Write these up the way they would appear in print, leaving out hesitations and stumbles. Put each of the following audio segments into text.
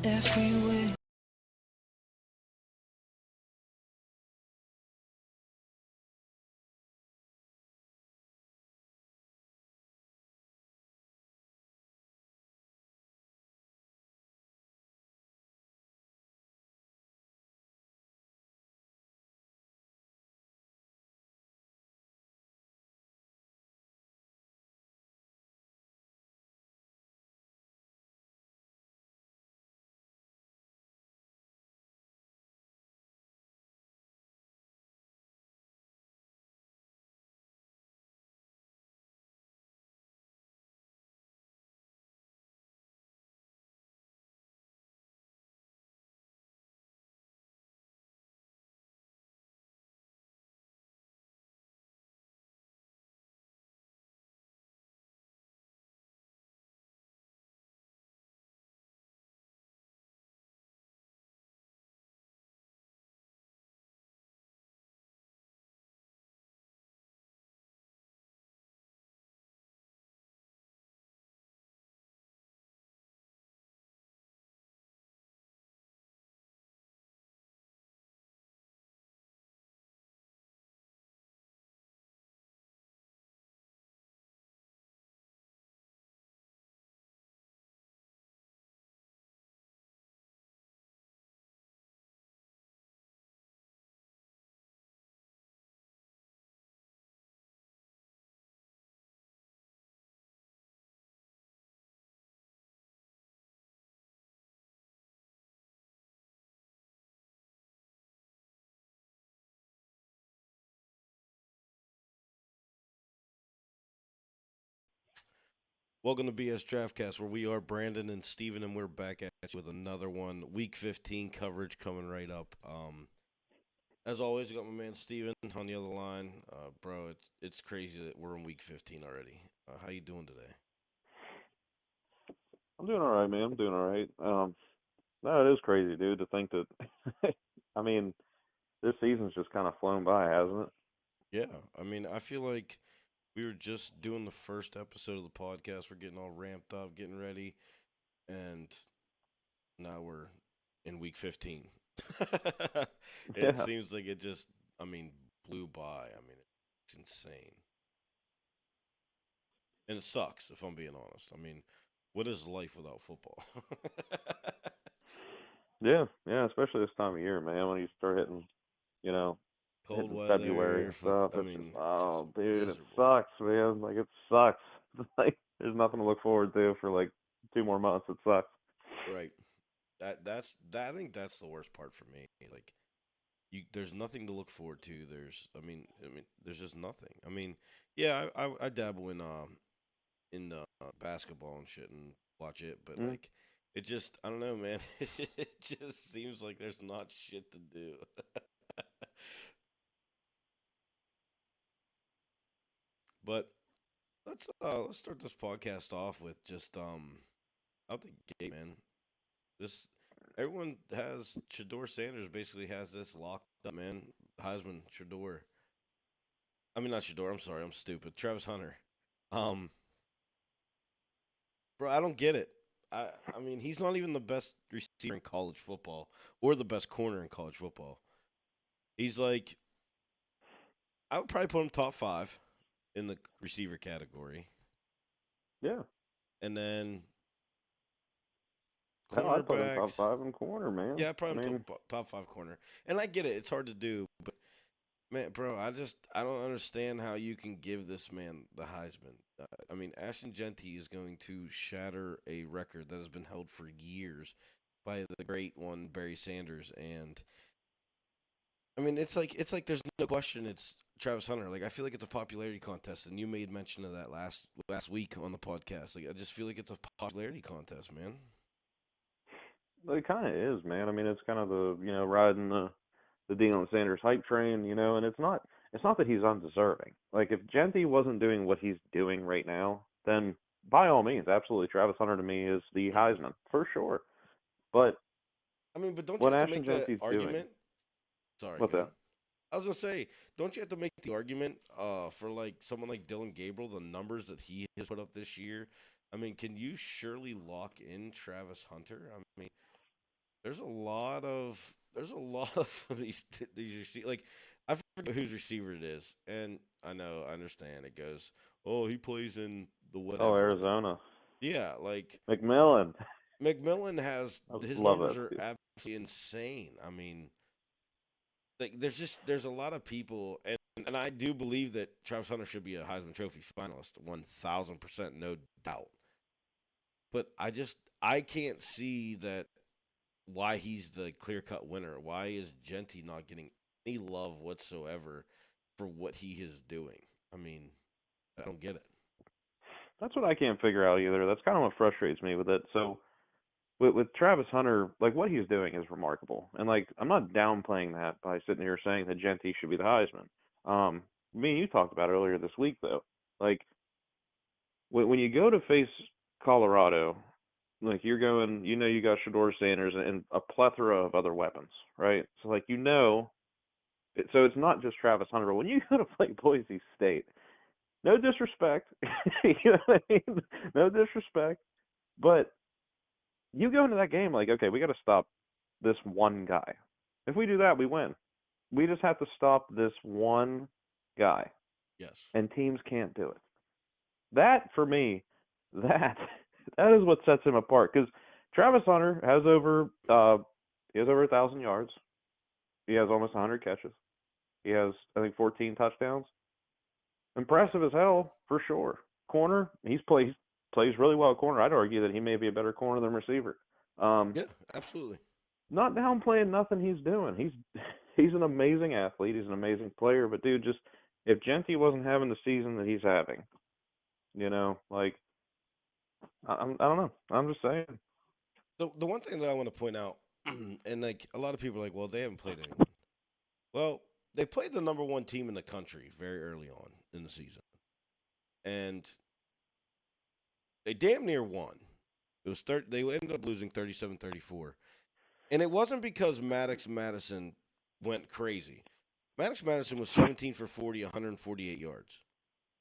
everywhere. Welcome to BS Draftcast, where we are Brandon and Steven, and we're back at you with another one. Week 15 coverage coming right up. As always, I got my man Steven on the other line. Bro, it's crazy that we're in Week 15 already. How you doing today? I'm doing all right, man. I'm doing all right. No, it is crazy, dude, to think that. I mean, this season's just kind of flown by, hasn't it? Yeah, I mean, I feel like we were just doing the first episode of the podcast. We're getting all ramped up, getting ready, and now we're in Week 15. It Yeah, seems like it just, I mean, blew by. I mean, it's insane. And it sucks, if I'm being honest. I mean, what is life without football? yeah. Especially this time of year, man. When you start hitting, you know, Cold hitting February weather, and stuff, I it's just, mean, just oh, dude, it miserable. sucks, man. Like it sucks. Like there's nothing to look forward to for like 2 more months. It sucks. Right. That. I think that's the worst part for me. Like, there's nothing to look forward to. I mean, there's just nothing. I mean, yeah, I dabble in basketball and shit and watch it, but Mm. like, it just, I don't know, man. It just seems like there's not shit to do. But let's start this podcast off with just out the gate, man. This everyone has Shador Sanders basically has this locked up, man. Heisman, Shador. I mean not Shador. I'm sorry, I'm stupid. Travis Hunter. Um, bro, I don't get it. I mean he's not even the best receiver in college football or the best corner in college football. He's like I would probably put him top five in the receiver category, Yeah. and then Hell, I'd put him top cornerbacks. five in corner, man. Yeah, I probably mean, top five corner. And I get it; it's hard to do, but man, bro, I don't understand how you can give this man the Heisman. I mean, Ashton Genty is going to shatter a record that has been held for years by the great one Barry Sanders, and I mean, it's like there's no question it's Travis Hunter. Like I feel like it's a popularity contest, and you made mention of that last week on the podcast. Like I just feel like it's a popularity contest, man. it kind of is, man. I mean, it's kind of the riding the Deion Sanders hype train, and it's not that he's undeserving. Like if Genty wasn't doing what he's doing right now, then by all means, absolutely, Travis Hunter to me is the Heisman for sure. But I mean, but don't you what have to Ashton make the Genty's doing, argument? Sorry, what's go ahead. that? I was gonna say, don't you have to make the argument for like someone like Dylan Gabriel, the numbers that he has put up this year? I mean, can you surely lock in Travis Hunter? I mean, there's a lot of like I forget whose receiver it is, and I understand it goes. Oh, he plays in the Oh, whatever. Arizona. Yeah, like McMillan. McMillan has I his love numbers that are dude. absolutely insane. I mean, like there's a lot of people, and I do believe that Travis Hunter should be a Heisman Trophy finalist, 1,000%, no doubt. But I can't see that why he's the clear cut winner. Why is Genty not getting any love whatsoever for what he is doing? I mean, I don't get it. That's what I can't figure out either. That's kind of what frustrates me with it. So with Travis Hunter, like what he's doing is remarkable, and like I'm not downplaying that by sitting here saying that Genty should be the Heisman. Me and you talked about earlier this week though. Like when you go to face Colorado, like you're going, you got Shador Sanders and a plethora of other weapons, right? So like so it's not just Travis Hunter. But when you go to play Boise State, no disrespect, you know what I mean? No disrespect, but you go into that game like, okay, we got to stop this one guy. If we do that, we win. We just have to stop this one guy, Yes. and teams can't do it. That for me, that that is what sets him apart. Because Travis Hunter he has over 1,000 yards. He has almost 100 catches. He has I think 14 touchdowns. Yeah. Impressive as hell for sure. Corner, plays really well at corner. I'd argue that he may be a better corner than receiver. Um, Yeah, absolutely. Not downplaying nothing he's doing. He's an amazing athlete. He's an amazing player. But dude, just if Genty wasn't having the season that he's having, like I don't know. I'm just saying. The one thing that I want to point out, and like a lot of people are like, well, they haven't played anyone. Well, they played the number one team in the country very early on in the season, and they damn near won. It was they ended up losing 37-34. And it wasn't because Maddox Madison went crazy. Maddox Madison was 17 for 40, 148 yards.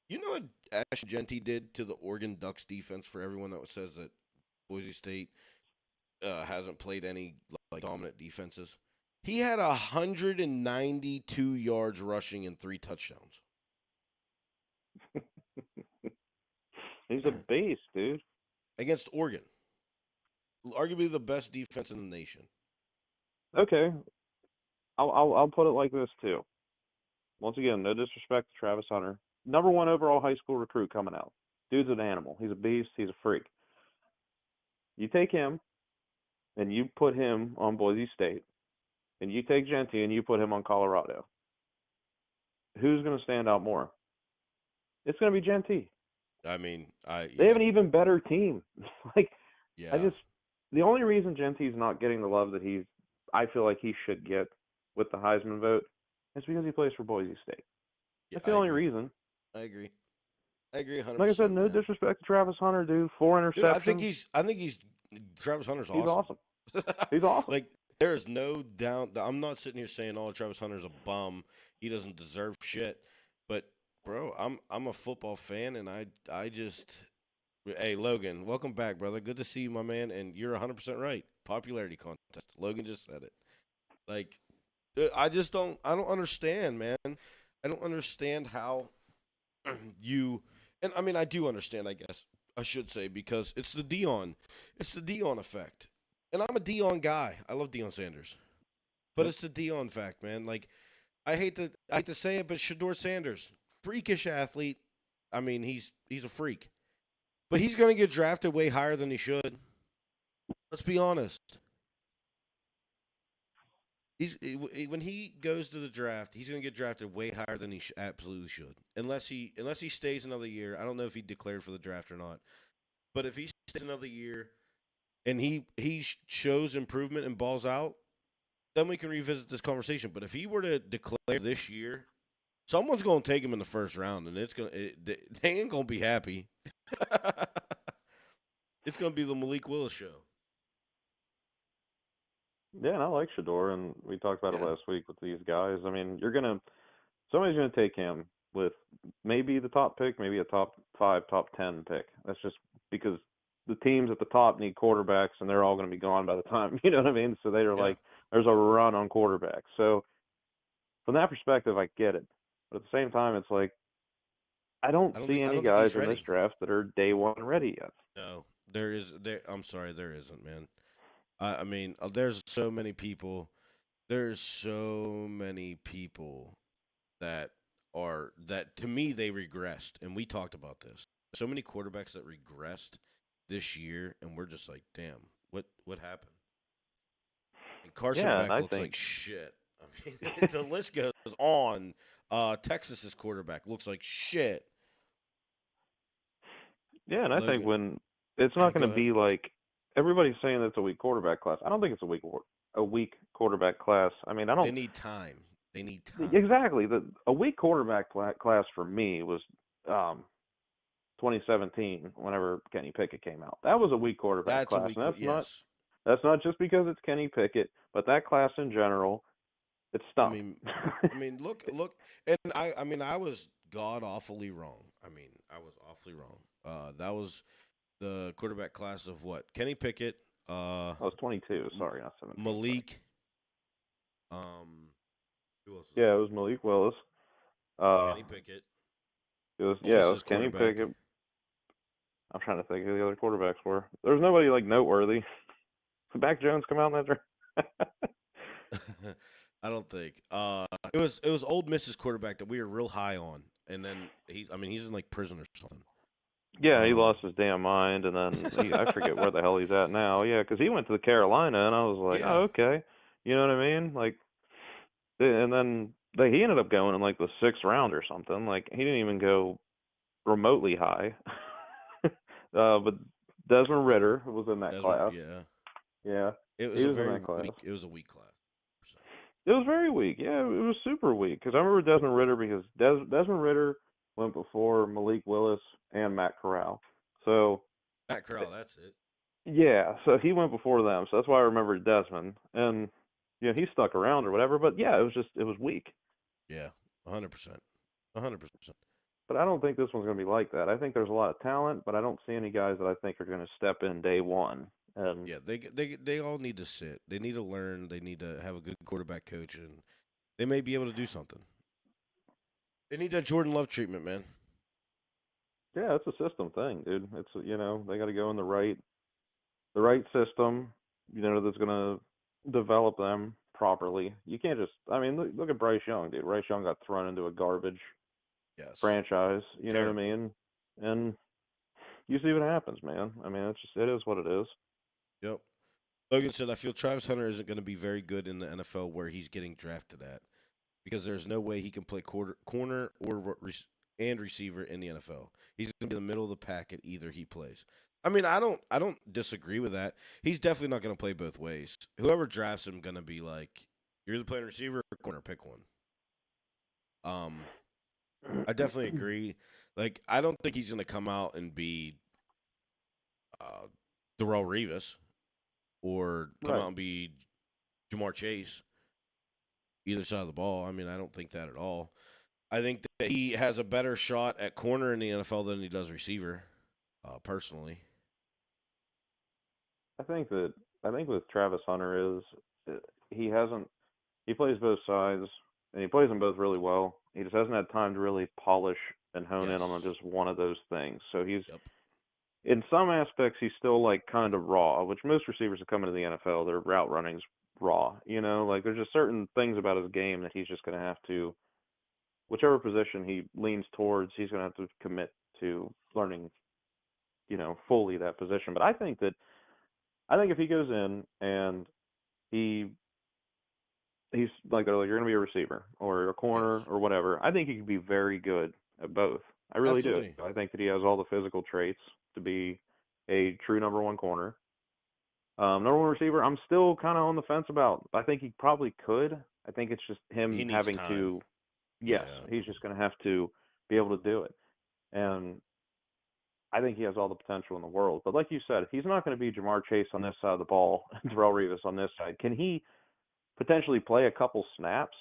You know what Ash Genty did to the Oregon Ducks defense for everyone that says that Boise State hasn't played any like dominant defenses? He had 192 yards rushing and 3 touchdowns He's a beast, dude. against Oregon, arguably the best defense in the nation. Okay, I'll put it like this too. Once again, no disrespect to Travis Hunter. Number one overall high school recruit coming out. Dude's an animal. He's a beast. He's a freak. You take him and you put him on Boise State, and you take Genty and you put him on Colorado. Who's going to stand out more? It's going to be Genty. I mean, They have yeah, an even better team. like I yeah, just the only reason Genty's not getting the love that I feel like he should get with the Heisman vote is because he plays for Boise State. yeah. That's the I only agree. reason. I agree. I agree Like I said, 100%, no man. disrespect to Travis Hunter, dude. 4 Dude, interceptions. I think he's Travis Hunter's He's awesome. awesome. He's awesome. Like there is no doubt. I'm not sitting here saying, "Oh, Travis Hunter's a bum. He doesn't deserve shit." But bro, I'm a football fan, and I just hey Logan, welcome back, brother. Good to see you, my man. And you're 100% right. Popularity contest. Logan just said it. Like I don't understand, man. I don't understand how you and I mean I do understand, I guess I should say, because it's the Dion effect, and I'm a Dion guy. I love Dion Sanders, but Yep. it's the Dion fact, man. Like I hate to say it, but Shador Sanders, freakish athlete. I mean he's a freak, but he's gonna get drafted way higher than he should. Let's be honest. When he goes to the draft, he's going to get drafted way higher than he absolutely should. Unless he stays another year. I don't know if he declared for the draft or not. But if he stays another year and he shows improvement and balls out, then we can revisit this conversation. But if he were to declare this year, someone's going to take him in the first round, and they ain't going to be happy. It's going to be the Malik Willis show. Yeah, and I like Shador, and we talked about it Yeah. last week with these guys. I mean, somebody's gonna take him with maybe the top pick, maybe a top 5, top 10 pick. That's just because the teams at the top need quarterbacks, and they're all going to be gone by the time. You know what I mean? So they're Yeah. like, there's a run on quarterbacks. So from that perspective, I get it. But at the same time, it's like I don't see I any don't think guys he's in this ready. draft that are day one ready yet. No, there is there. I'm sorry, there isn't, man. I mean, there's so many people. There's so many people that that to me they regressed, and we talked about this. So many quarterbacks that regressed this year, and we're just like, damn, what happened? And Carson Yeah, and Beck I looks like think shit. I mean, the list goes on. Texas's quarterback looks like shit. yeah, and I think Logan, when it's not going go to ahead. be like everybody's saying it's a weak quarterback class. I don't think it's a weak quarterback class. I mean, I They don't need time. They need time. exactly a weak quarterback class for me was um 2017 whenever Kenny Pickett came out. That was a weak quarterback That's a class, weak. and Yes. that's not just because it's Kenny Pickett, but that class in general, it I stunk. mean, look, and I mean, I was god awfully wrong. I mean, I was awfully wrong. That was the quarterback class of what? Kenny Pickett, I was 22, M- sorry, not 17, sorry. Malik. Who else is Yeah, on it there? was Malik Willis. Uh, Kenny Pickett. Ole it was Miss's Kenny quarterback. Pickett. I'm trying to think who the other quarterbacks were. There was nobody like noteworthy. Did Mac Jones come out in that draft? I don't think. It was Old Miss's quarterback that we were real high on, and then I mean, he's in like prison or something. Yeah, he Um, lost his damn mind, and then I forget where the hell he's at now. Yeah, because he went to the Carolina, and I was like, yeah, oh, okay. You know what I mean? Like, and then he ended up going in like the sixth round or something. Like, he didn't even go remotely high. But Desmond Ritter was in that class. yeah. Yeah, It he was a was in very that class. weak. It was a weak class. It was very weak. Yeah, it was super weak. Because I remember Desmond Ritter because Desmond Ritter went before Malik Willis and Matt Corral. So Matt Corral, that's it. yeah, so he went before them. So that's why I remember Desmond. And he stuck around or whatever. But yeah, it was weak. Yeah, 100%, 100%. But I don't think this one's going to be like that. I think there's a lot of talent, but I don't see any guys that I think are going to step in day one. And Yeah, they all need to sit. They need to learn. They need to have a good quarterback coach, and they may be able to do something. They need that Jordan Love treatment, man. yeah, it's a system thing, dude. It's they got to go in the right system, that's going to develop them properly. You can't just, I mean, look at Bryce Young, dude. Bryce Young got thrown into a garbage Yes, franchise, you know what I terrible. mean? And you see what happens, man. I mean, it is what it is. Yep. Logan said, "I feel Travis Hunter isn't going to be very good in the NFL where he's getting drafted at because there's no way he can play corner or and receiver in the NFL. He's going to be in the middle of the pack at either he plays." I mean, I don't disagree with that. He's definitely not going to play both ways. Whoever drafts him going to be like, you're either playing receiver or corner, pick one. Um, I definitely agree. Like, I don't think he's going to come out and be uh, Darrell Revis or come out Right. and be Jamar Chase, either side of the ball. I mean, I don't think that at all. I think that he has a better shot at corner in the NFL than he does receiver, personally. I think that I think with Travis Hunter is he hasn't he plays both sides and he plays them both really well. He just hasn't had time to really polish and hone in on Yes. just one of those things. So he's Yep. in some aspects he's still like kind of raw, which most receivers that come into the NFL, their route running's raw. Like there's just certain things about his game that he's just going to have to, whichever position he leans towards, he's going to have to commit to learning, fully that position. But I think if he goes in and he he's like they're like you're going to be a receiver or a Yes. corner or whatever, I think he could be very good at both. I really do. Absolutely. I think that he has all the physical traits to be a true number one corner. Number one receiver, I'm still kind of on the fence about. I think he probably could. I think it's just He him needs having time. to. Yes, Yeah. he's just going to have to be able to do it, and I think he has all the potential in the world. But like you said, he's not going to be Jamar Chase on this side of the ball, and Darrell Revis on this side. Can he potentially play a couple snaps?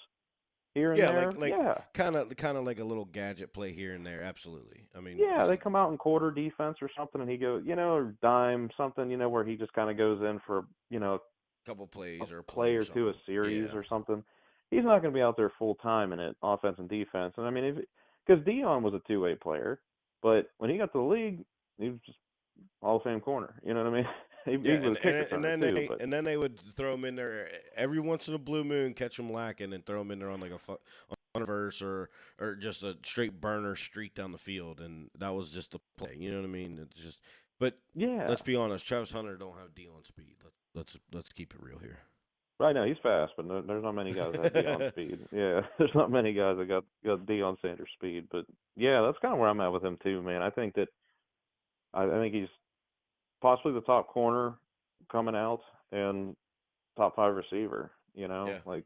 here and Yeah, there. Yeah. kind of like a little gadget play here and there. Absolutely. I mean, Yeah, they come out in quarter defense or something, and he goes, or dime something, where he just kind of goes in for, couple a plays or a play play or or two a something. series Yeah. or something. He's not going to be out there full time in it, offense and defense. And I mean, because Dion was a two-way player, but when he got to the league, he was just Hall of Fame corner. You know what I mean? Yeah, he was a kick returner too, but and then they would throw him in there every once in a blue moon, catch him lacking, and throw him in there on like on a verse or just a straight burner streak down the field, and that was just the play. You know what I mean? It's just, but yeah, let's be honest, Travis Hunter don't have Dion speed. Let's keep it real here. right now he's fast, but there's not many guys that have Dion speed. Yeah, there's not many guys that got Dion Sanders speed, but yeah, that's kind of where I'm at with him too, man. I think that I think he's possibly the top corner coming out and top five receiver, Yeah, like,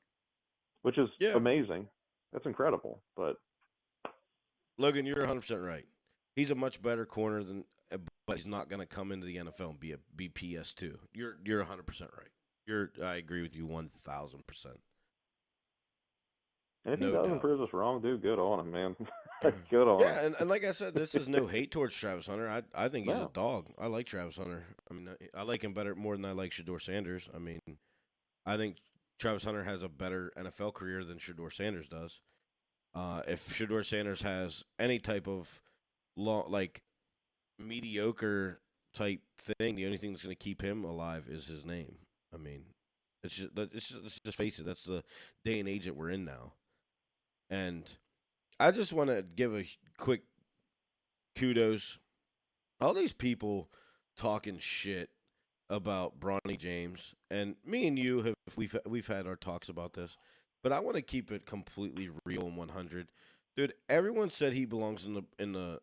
which is yeah. amazing. That's incredible. But Logan, you're 100% right. He's a much better corner than, but he's not going to come into the NFL and be PS2. You're 100% right. I agree with you 1,000%. and if he No doesn't doubt. prove us wrong, dude, good on him, man. Good on him. Yeah, and like I said, this is no hate towards Travis Hunter. I think he's a No, dog. I like Travis Hunter. I mean, I like him more than I like Shador Sanders. I mean, I think Travis Hunter has a better NFL career than Shador Sanders does. If Shador Sanders has any type of mediocre type thing, the only thing that's going to keep him alive is his name. I mean, let's just face it. That's the day and age that we're in now. And I just want to give a quick kudos. All these people talking shit about Bronny James, and me and you we've had our talks about this, but I want to keep it completely real and 100. Dude, everyone said he belongs in the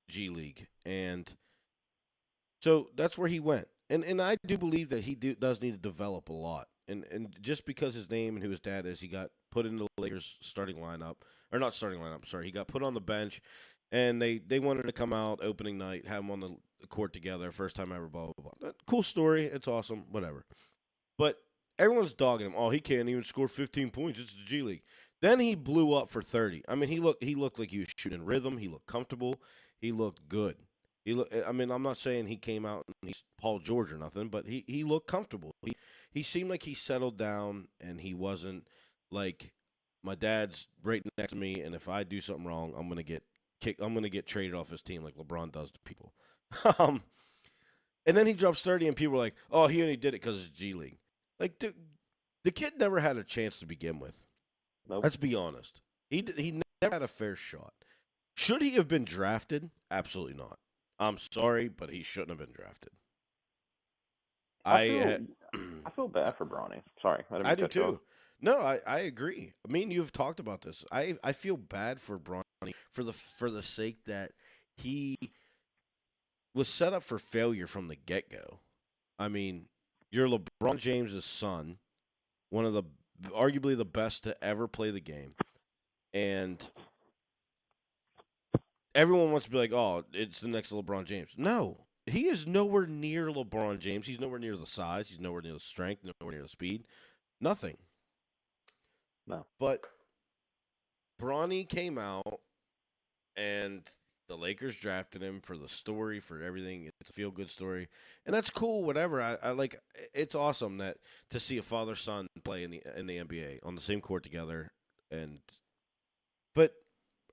G League, and so that's where he went. And I do believe that does need to develop a lot. And just because his name and who his dad is, he got put into the Lakers starting lineup, or not starting lineup. Sorry, he got put on the bench, and they wanted to come out opening night, have him on the court together, first time ever. Blah blah blah. Cool story. It's awesome. Whatever. But everyone's dogging him. Oh, he can't even score 15 points. It's the G League. Then he blew up for 30. I mean, he looked like he was shooting rhythm. He looked comfortable. He looked good. I mean, I'm not saying he came out and he's Paul George or nothing, but he looked comfortable. He seemed like he settled down, and he wasn't like, my dad's right next to me, and if I do something wrong, I'm gonna get kicked. I'm gonna get traded off his team like LeBron does to people. And then he drops 30, and people are like, "Oh, he only did it because it's G League." Like, dude, the kid never had a chance to begin with. nope. Let's be honest. He never had a fair shot. Should he have been drafted? Absolutely not. I'm sorry, but he shouldn't have been drafted. I feel bad for Bronny. Sorry, I didn't I mean do to cut you off. too. No, I agree. I mean, you've talked about this. I feel bad for Bronny for the sake that he was set up for failure from the get go. I mean, you're LeBron James' son, one of the arguably the best to ever play the game, and everyone wants to be like, "Oh, it's the next LeBron James." No, he is nowhere near LeBron James. He's nowhere near the size. He's nowhere near the strength. Nowhere near the speed. Nothing. No. But Bronny came out, and the Lakers drafted him for the story, for everything. It's a feel good story, and that's cool. Whatever. I like. It's awesome that to see a father son play in the NBA on the same court together, but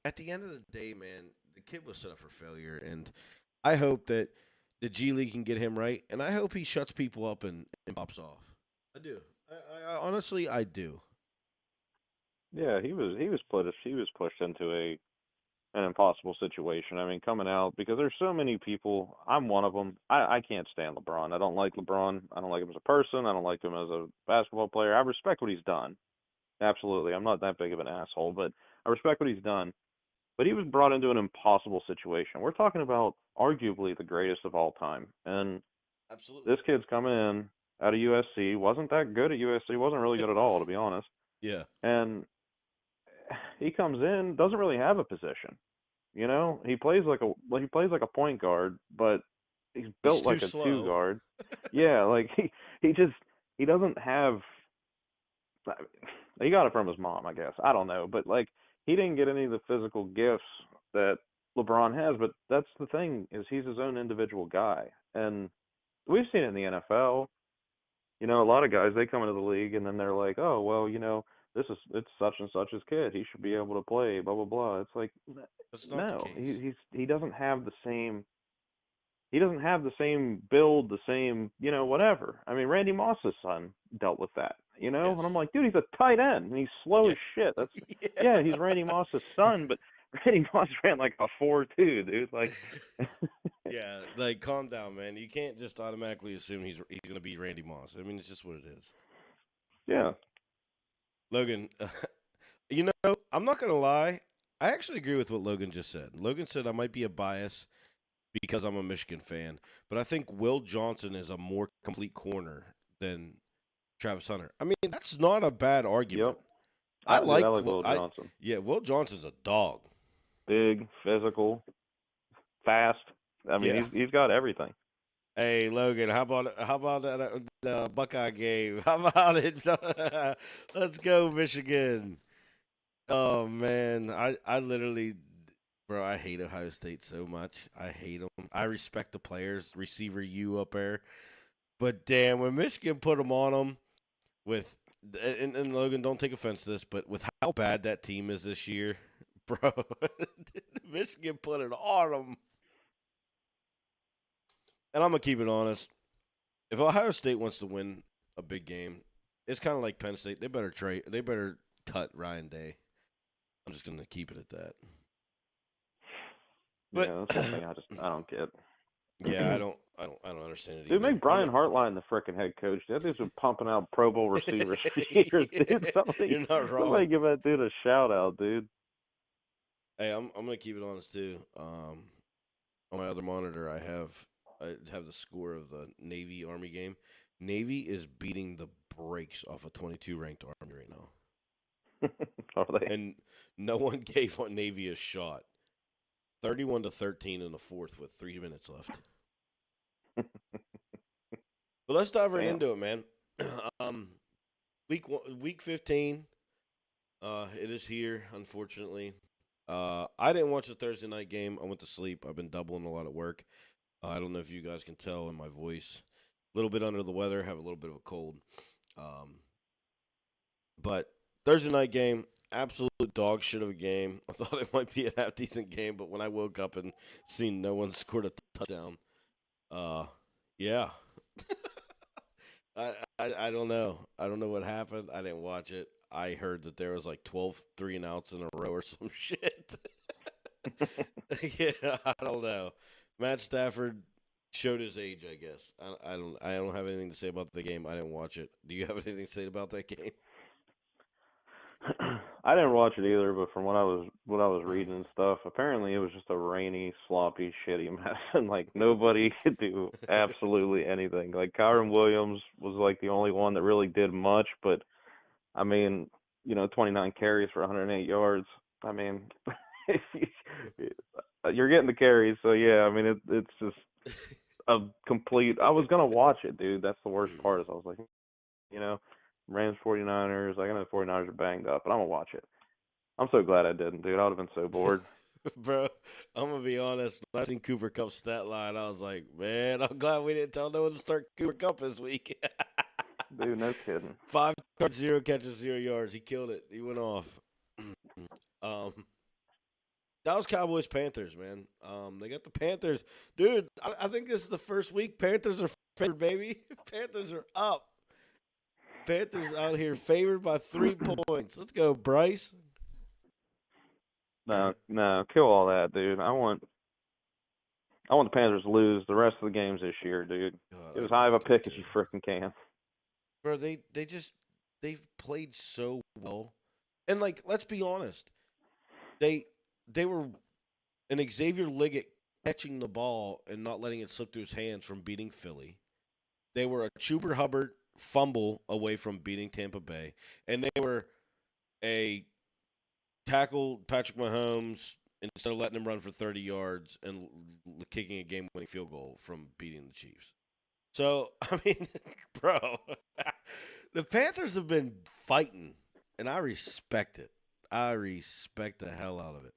at the end of the day, man, the kid was set up for failure, and I hope that the G League can get him right, and I hope he shuts people up and pops off. I do. I honestly, I do. Yeah, he was pushed into an impossible situation. I mean, coming out because there's so many people. I'm one of them. I can't stand LeBron. I don't like LeBron. I don't like him as a person. I don't like him as a basketball player. I respect what he's done. Absolutely. I'm not that big of an asshole, but I respect what he's done. But he was brought into an impossible situation. We're talking about arguably the greatest of all time. And Absolutely. this kid's coming in out of USC, wasn't that good at USC, wasn't really good at all, to be honest. Yeah. And he comes in, doesn't really have a position. He plays like a point guard, but he's He's built too like a two slow. guard. Yeah, like he doesn't have. He got it from his mom, I guess. I don't know, but like he didn't get any of the physical gifts that LeBron has. But that's the thing is he's his own individual guy, and we've seen it in the NFL. You know, a lot of guys they come into the league and then they're like, oh well, you know, it's such and such's kid. He should be able to play. Blah blah blah. It's like, That's not the no, case. he doesn't have the same. He doesn't have the same build, the same, you know, whatever. I mean, Randy Moss's son dealt with that, you know, Yes. and I'm like, dude, he's a tight end and he's slow Yeah. as shit. That's Yeah. yeah, he's Randy Moss's son, but Randy Moss ran like a 4.2, dude. Like, Yeah, like calm down, man. You can't just automatically assume he's gonna be Randy Moss. I mean, it's just what it is. yeah, Logan, you know, I'm not gonna lie. I actually agree with what Logan just said. Logan said I might be a bias because I'm a Michigan fan, but I think Will Johnson is a more complete corner than Travis Hunter. I mean, that's not a bad argument. yep. I Dude, I like like Will Johnson. yeah, Will Johnson's a dog. Big, physical, fast. I mean, Yeah. he's got everything. Hey Logan, how about that the Buckeye game? How about it? Let's go Michigan. Oh man, I literally, bro, I hate Ohio State so much. I hate them. I respect the players, receiver you up there, but damn, when Michigan put them on them with, and Logan, don't take offense to this, but with how bad that team is this year, bro, Michigan put it on them. And I'm gonna keep it honest. If Ohio State wants to win a big game, it's kind of like Penn State. They better trade. They better cut Ryan Day. I'm just gonna keep it at that. But Yeah, that's one thing I don't get. yeah, I don't understand it Dude, either. make Brian Hartline the frickin' head coach. That dude's been pumping out Pro Bowl receivers for years, dude. You're not wrong. Somebody give that dude a shout out, dude. Hey, I'm gonna keep it honest too. On my other monitor, I have the score of the Navy Army game. Navy is beating the brakes off a 22 ranked Army right now, Are they? and no one gave Navy a shot. 31-13 in the fourth with 3 minutes left. But let's dive right Damn. into it, man. Week 15. It is here, unfortunately. I didn't watch the Thursday night game. I went to sleep. I've been doubling a lot at work. I don't know if you guys can tell in my voice. A little bit under the weather. Have a little bit of a cold. But Thursday night game, absolute dog shit of a game. I thought it might be a half decent game, but when I woke up and seen no one scored a touchdown, yeah. I don't know. I don't know what happened. I didn't watch it. I heard that there was like 12 3-and-outs in a row or some shit. Yeah, I don't know. Matt Stafford showed his age, I guess. I don't have anything to say about the game. I didn't watch it. Do you have anything to say about that game? I didn't watch it either, but from what I was reading and stuff, apparently it was just a rainy, sloppy, shitty mess, and like nobody could do absolutely anything. Like Kyron Williams was like the only one that really did much, but I mean, you know, 29 carries for 108 yards. I mean, you're getting the carries, so yeah. I mean, it's just a complete. I was gonna watch it, dude. That's the worst part. Is I was like, you know, Rams 49ers. I know the 49ers are banged up, but I'm gonna watch it. I'm so glad I didn't, dude. I would have been so bored. Bro, I'm gonna be honest. When I seen Cooper Cup's stat line, I was like, man, I'm glad we didn't tell no one to start Cooper Cup this week. Dude, no kidding. 5 targets, 0 catches, 0 yards. He killed it. He went off. Dallas Cowboys Panthers, man. They got the Panthers, dude. I think this is the first week Panthers are favored, baby. Panthers are up. Panthers out here favored by 3 points. Let's go, Bryce. No, kill all that, dude. I want the Panthers to lose the rest of the games this year, dude. God, Get as I high of a really do pick as too. you frickin' can. Bro, they've played so well. And like, let's be honest. They were an Xavier Liggett catching the ball and not letting it slip through his hands from beating Philly. They were a Chuber Hubbard fumble away from beating Tampa Bay. And they were a tackle Patrick Mahomes instead of letting him run for 30 yards and kicking a game-winning field goal from beating the Chiefs. So, I mean, bro, the Panthers have been fighting. and I respect it. I respect the hell out of it.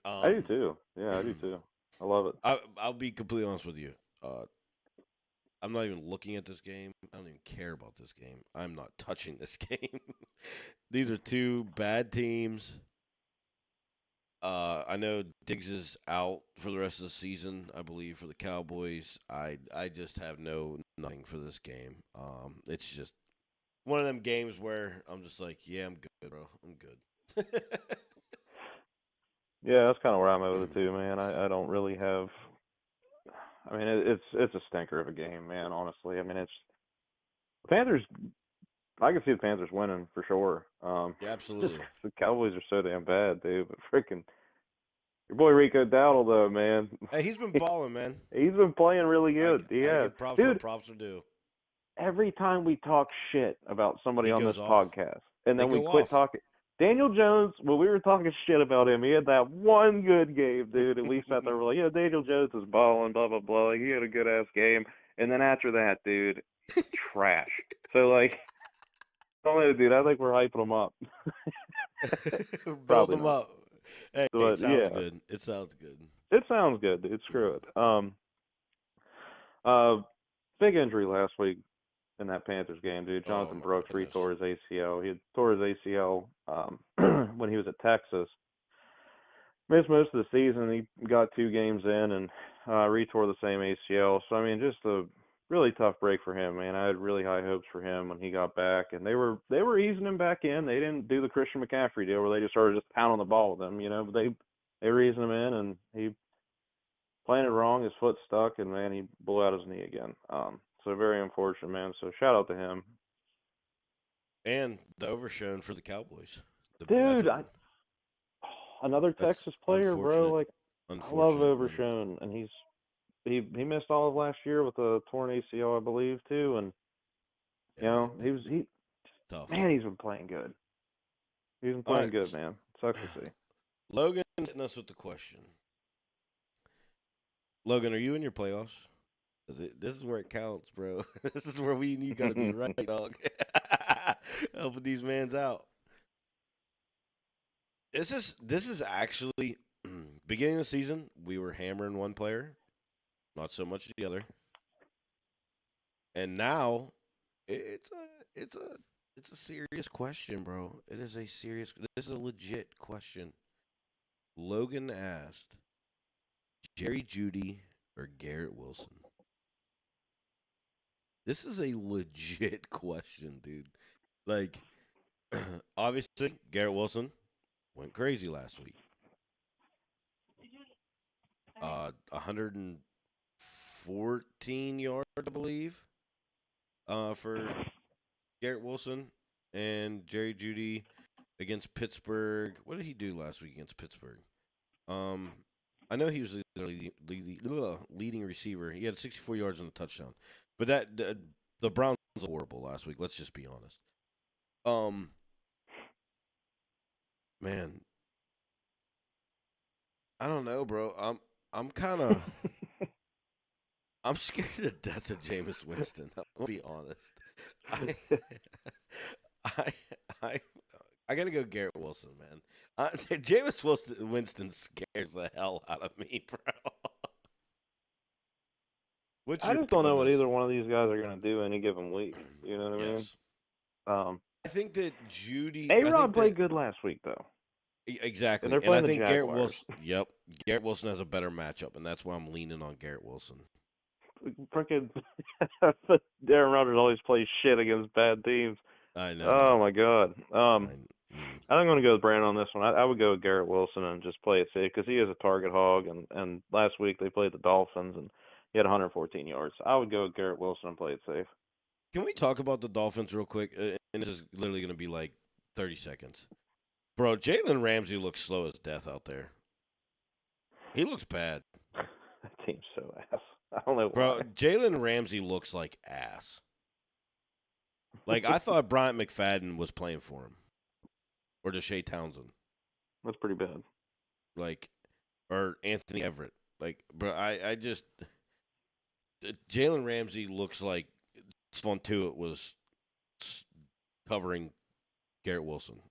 I do too. Yeah, I do too. I love it. I'll be completely honest with you. I'm not even looking at this game. I don't even care about this game. I'm not touching this game. These are two bad teams. I know Diggs is out for the rest of the season, I believe, for the Cowboys. I just have nothing for this game. It's just one of them games where I'm just like, yeah, I'm good, bro. I'm good. Yeah, that's kind of where I'm at with it too, man. I don't really have. I mean, it's a stinker of a game, man. Honestly, I mean, it's the Panthers. I can see the Panthers winning for sure. Yeah, Just absolutely. 'cause the Cowboys are so damn bad, dude. But freaking your boy Rico Dowdle, though, man, Hey, he's been balling, man. he's been playing really good. He I has, give props where dude. props are due. Every time we talk shit about somebody He on this goes off. podcast, and They then we go quit off. talking. Daniel Jones, when we were talking shit about him, he had that one good game, dude. And we sat there, we're like, yeah, Daniel Jones is balling, blah blah blah. Like, he had a good ass game, and then after that, dude, trash. So like, I don't know, dude. I think we're hyping him up. Build Probably them not, up. Hey, it but sounds yeah, good. It sounds good. it sounds good, dude. Screw it. Uh, big injury last week in that Panthers game, dude. Oh Jonathan my Brooks goodness. re-tore his ACL. He had tore his ACL when he was at Texas. Missed most of the season. He got 2 games in and re-tore the same ACL. So I mean, just a really tough break for him, man. I had really high hopes for him when he got back, and they were easing him back in. They didn't do the Christian McCaffrey deal where they just started just pounding the ball with him, you know. But they were easing him in, and he playing it wrong. His foot stuck, and man, he blew out his knee again. So very unfortunate, man. So shout out to him, And the overshown for the Cowboys. dude. Another That's Texas player, bro. unfortunate. Like, I love Unfortunate, man. Overshown, and he missed all of last year with a torn ACL, I believe, too. And you Yeah, know, he tough. man, he's been playing good. He's been All playing right, good, man. Sucks to see. Logan hitting us with the question. Logan, are you in your playoffs? 'Cause this is where it counts, bro. This is where you got to be right, dog. Helping these mans out. This is actually beginning of the season. We were hammering one player, not so much the other, and now it's a serious question, bro. It is a serious. This is a legit question. Logan asked Jerry Judy or Garrett Wilson. This is a legit question, dude. Like, obviously, Garrett Wilson went crazy last week. 114 yards, I believe, for Garrett Wilson and Jerry Judy against Pittsburgh. What did he do last week against Pittsburgh? I know he was the leading receiver. He had 64 yards and a touchdown. But the Browns were horrible last week. Let's just be honest. Man, I don't know, bro. I'm kind of I'm scared to death of Jameis Winston. I'll be honest. I I I I gotta go Garrett Wilson, man. Jameis Winston scares the hell out of me, bro. What's I your just pick don't know on what this? either one of these guys are gonna do any given week. You know what I mean? Yes, Um, I think that Judy. I A-Rod think played that good last week though, and exactly, they're and I playing the think Garrett Jaguars. Wilson. Yep, Garrett Wilson has a better matchup, and that's why I'm leaning on Garrett Wilson. Freaking Aaron Rodgers always plays shit against bad teams. I know. Oh my God. Mm. I'm going to go with Brandon on this one. I would go with Garrett Wilson and just play it safe because he is a target hog. And last week they played the Dolphins and he had 114 yards. I would go with Garrett Wilson and play it safe. Can we talk about the Dolphins real quick? And this is literally going to be like 30 seconds. Bro, Jalen Ramsey looks slow as death out there. He looks bad. That team's so ass. I don't know Bro, why. Jalen Ramsey looks like ass. Like, I thought Bryant McFadden was playing for him. Or Deshae Townsend. That's pretty bad. Like, or Anthony Everett. Like, bro, I just. Jalen Ramsey looks like Stephon Tuitt was covering Garrett Wilson.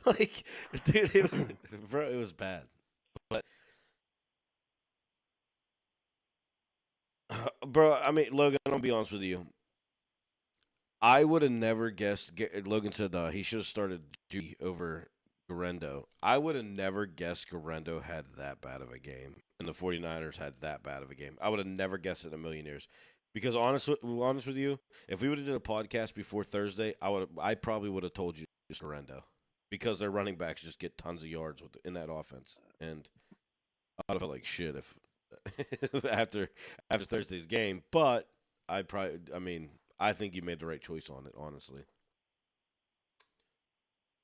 Like, dude, it was bad. But, bro, I mean, Logan, I'm gonna be honest with you. I would have never guessed. Logan said he should have started Judy over Garendo. I would have never guessed Garendo had that bad of a game, and the 49ers had that bad of a game. I would have never guessed it in a million years. Because honest with you, if we would have did a podcast before Thursday, I probably would have told you just Garendo, because their running backs just get tons of yards in that offense, and I would have felt like shit if after Thursday's game. But I mean, I think you made the right choice on it, honestly.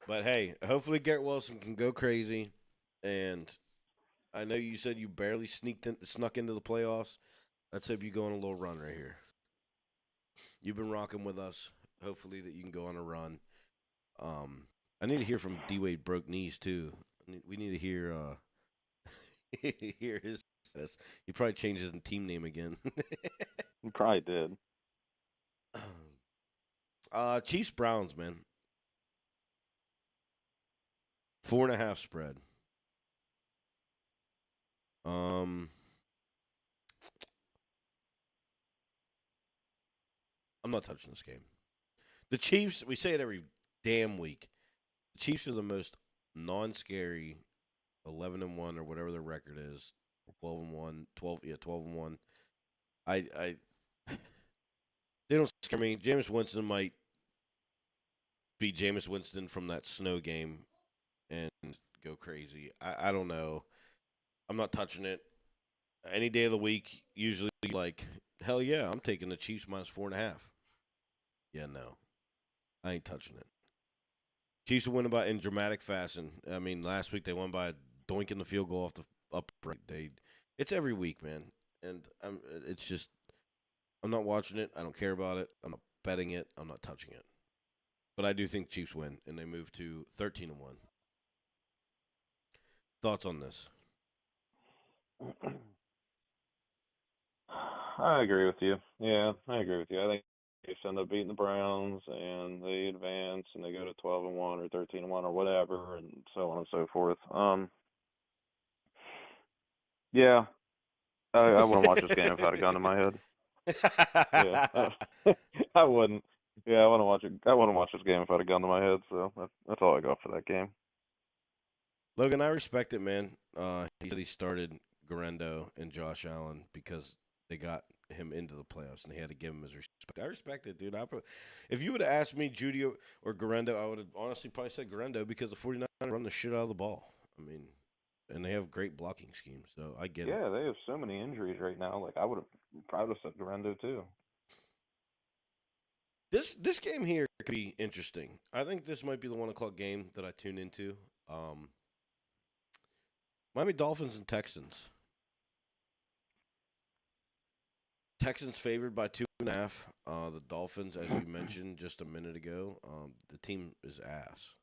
But hey, hopefully Garrett Wilson can go crazy. And I know you said you barely snuck into the playoffs. Let's hope you go on a little run right here. You've been rocking with us. Hopefully that you can go on a run. I need to hear from D Wade broke knees too. We need to hear hear his success. He probably changed his team name again. He probably did. Chiefs Browns, man. 4.5 spread. I'm not touching this game. The Chiefs, we say it every damn week. The Chiefs are the most non-scary 11-1 or whatever their record is. 12-1, 12-1. I they don't scare me. Jameis Winston might be Jameis Winston from that snow game and go crazy. I don't know. I'm not touching it. Any day of the week, usually like, hell yeah, I'm taking the Chiefs minus 4.5. Yeah, no. I ain't touching it. Chiefs will win in dramatic fashion. I mean, last week they won by doinking the field goal off the upright. It's every week, man, and it's just I'm not watching it. I don't care about it. I'm not betting it. I'm not touching it. But I do think Chiefs win, and they move to 13-1. Thoughts on this? I agree with you. Yeah, I agree with you. I think Chiefs end up beating the Browns, and they advance, and they go to 12-1 or 13-1 or whatever, and so on and so forth. Yeah, I wouldn't watch this game if I had a gun to my head. Yeah, I wouldn't. Yeah, I wouldn't watch it. I wouldn't watch this game if I had a gun to my head. So that's all I got for that game. Logan, I respect it, man. He said he started Garendo and Josh Allen because they got him into the playoffs, and he had to give him his respect. I respect it, dude. If you would have asked me Judy or Garendo, I would have honestly probably said Garendo because the 49ers run the shit out of the ball. I mean, and they have great blocking schemes, so I get it. Yeah, they have so many injuries right now. Like I would have probably said Garendo too. This game here could be interesting. I think this might be the 1 o'clock game that I tune into. Miami Dolphins and Texans. Texans favored by 2.5. The Dolphins, as you mentioned just a minute ago, the team is ass.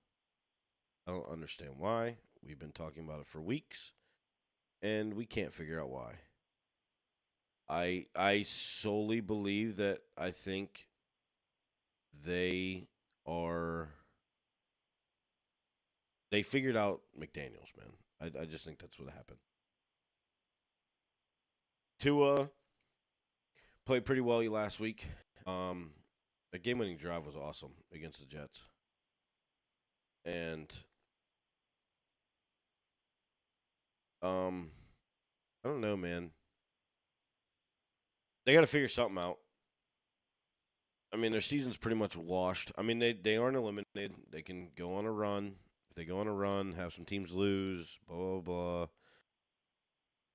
I don't understand why. We've been talking about it for weeks, and we can't figure out why. I solely believe that I think they figured out McDaniels, man. I just think that's what happened. Tua played pretty well last week. The game-winning drive was awesome against the Jets. And I don't know, man. They got to figure something out. I mean, their season's pretty much washed. I mean, they aren't eliminated. They can go on a run. If they go on a run, have some teams lose, blah, blah, blah,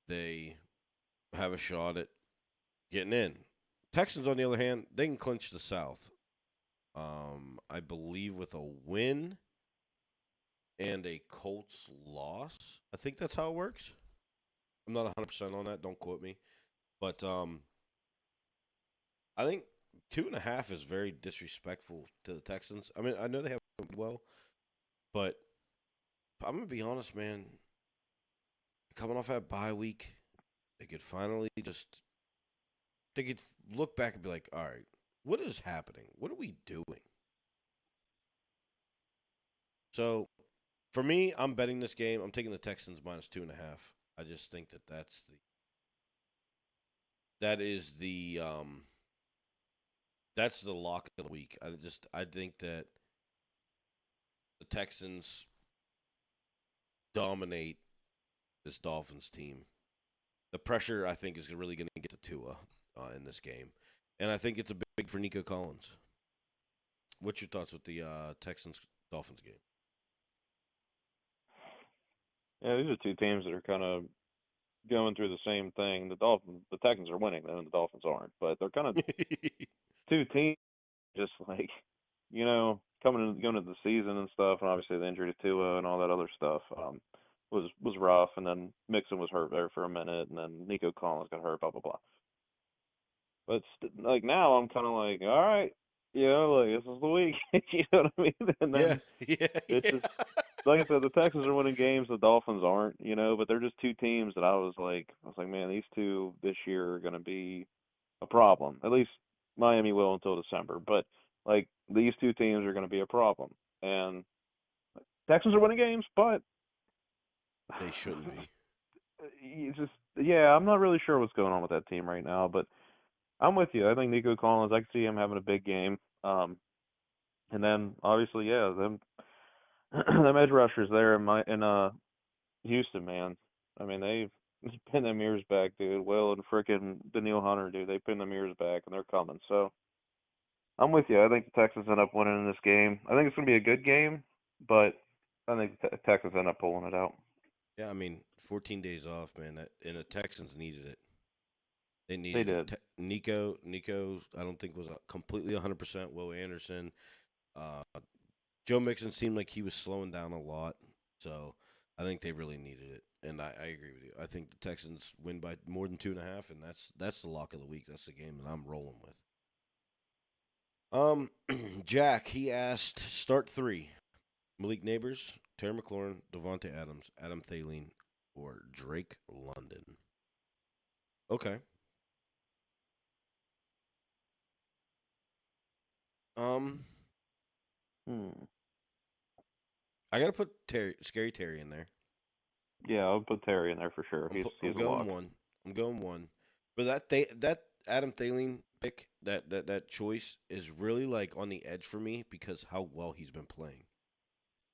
they have a shot at getting in. Texans, on the other hand, they can clinch the South. I believe with a win and a Colts loss. I think that's how it works. I'm not 100% on that. Don't quote me. But I think 2.5 is very disrespectful to the Texans. I mean, I know they have well, but I'm going to be honest, man. Coming off that bye week, they could finally they could look back and be like, all right, What is happening? What are we doing? So, for me, I'm betting this game. I'm taking the Texans minus 2.5. I just think that that's the lock of the week. I think that the Texans dominate this Dolphins team. The pressure, I think, is really going to get to Tua in this game, and I think it's a big for Nico Collins. What's your thoughts with the Texans Dolphins game? Yeah, these are two teams that are kind of going through the same thing. The Texans are winning, though, and the Dolphins aren't. But they're kind of two teams, just like going into the season and stuff, and obviously the injury to Tua and all that other stuff was rough. And then Mixon was hurt there for a minute, and then Nico Collins got hurt. Blah blah blah. But like now, I'm kind of like, all right, like this is the week. You know what I mean? And Yeah, then yeah, it's yeah. just like I said, the Texans are winning games, the Dolphins aren't. But they're just two teams that I was like, man, these two this year are going to be a problem. At least Miami will until December, but like these two teams are going to be a problem. And Texans are winning games, but They shouldn't be. you just yeah, I'm not really sure what's going on with that team right now, but I'm with you. I think Nico Collins, I can see him having a big game. And then obviously, yeah, them them edge rushers there in Houston, man. I mean, they pin them ears back, dude. Will and frickin' Daniil Hunter, dude. They pin them ears back, and they're coming. So I'm with you. I think the Texans end up winning in this game. I think it's gonna be a good game, but I think the Texans end up pulling it out. Yeah, I mean, 14 days off, man. And the Texans needed it. They They needed it. did. Nico, I don't think was completely 100%. Will Anderson, uh, Joe Mixon seemed like he was slowing down a lot, so I think they really needed it. And I agree with you. I think the Texans win by more than 2.5, and that's the lock of the week. That's the game that I'm rolling with. Jack, he asked start three: Malik Neighbors, Terry McLaurin, Devontae Adams, Adam Thielen, or Drake London. Okay. Um, Hmm. I gotta put Scary Terry in there. Yeah, I'll put Terry in there for sure. I'm He's a going lock. one. I'm going one. But that Adam Thielen pick, that choice is really like on the edge for me because how well he's been playing.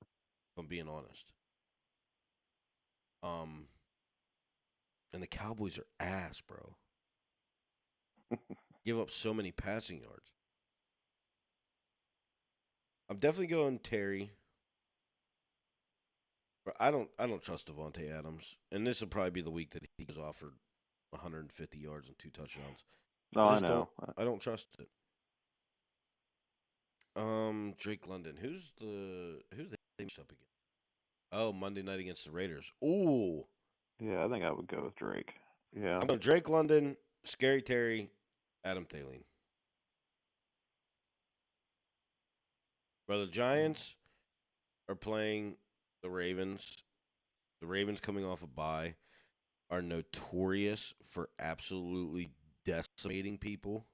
If I'm being honest. Um, and the Cowboys are ass, bro. Give up so many passing yards. I'm definitely going Terry. But I don't trust Devontae Adams, and this will probably be the week that he goes off for 150 yards and 2 touchdowns. No, I I just know. don't trust it. Drake London. Who's they up against? Oh, Monday night against the Raiders. Ooh, Yeah, I think I would go with Drake. Yeah. I'm going Drake London, Scary Terry, Adam Thielen. Bro, the Giants are playing the Ravens. The Ravens coming off a bye are notorious for absolutely decimating people,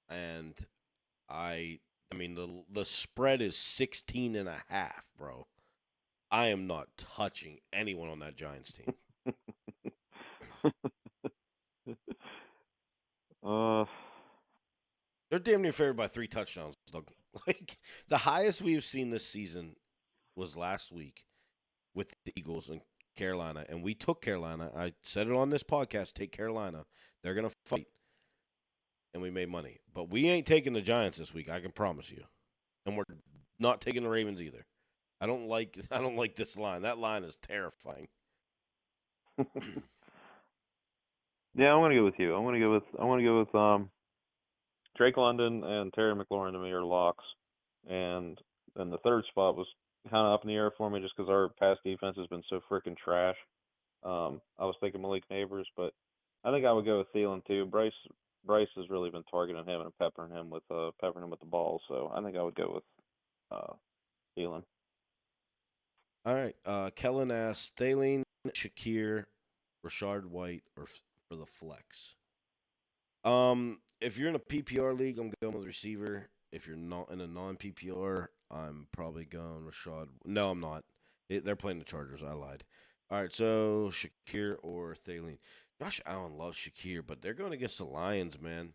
and I mean the spread is 16.5, bro. I am not touching anyone on that Giants team. uh, They're damn near favored by 3 touchdowns. Doug. Like the highest we've seen this season was last week with the Eagles and Carolina, and we took Carolina. I said it on this podcast. Take Carolina. They're gonna fight, and we made money. But we ain't taking the Giants this week. I can promise you, and we're not taking the Ravens either. I don't like this line. That line is terrifying. yeah, I'm gonna go with you. I'm gonna go with Drake London and Terry McLaurin to me are locks, and then the third spot was kind of up in the air for me just because our pass defense has been so freaking trash. I was thinking Malik Neighbors, but I think I would go with Thielen too. Bryce has really been targeting him and peppering him with the ball, so I think I would go with Thielen. All right. Kellen asks Thaleen, Shakir, Rashard White, or for the flex. If you're in a PPR league, I'm going with receiver. If you're not in a non-PPR, I'm probably going Rashad. No, I'm not. They're playing the Chargers. I lied. All right, so Shakir or Thaleen. Josh Allen loves Shakir, but they're going against the Lions, man.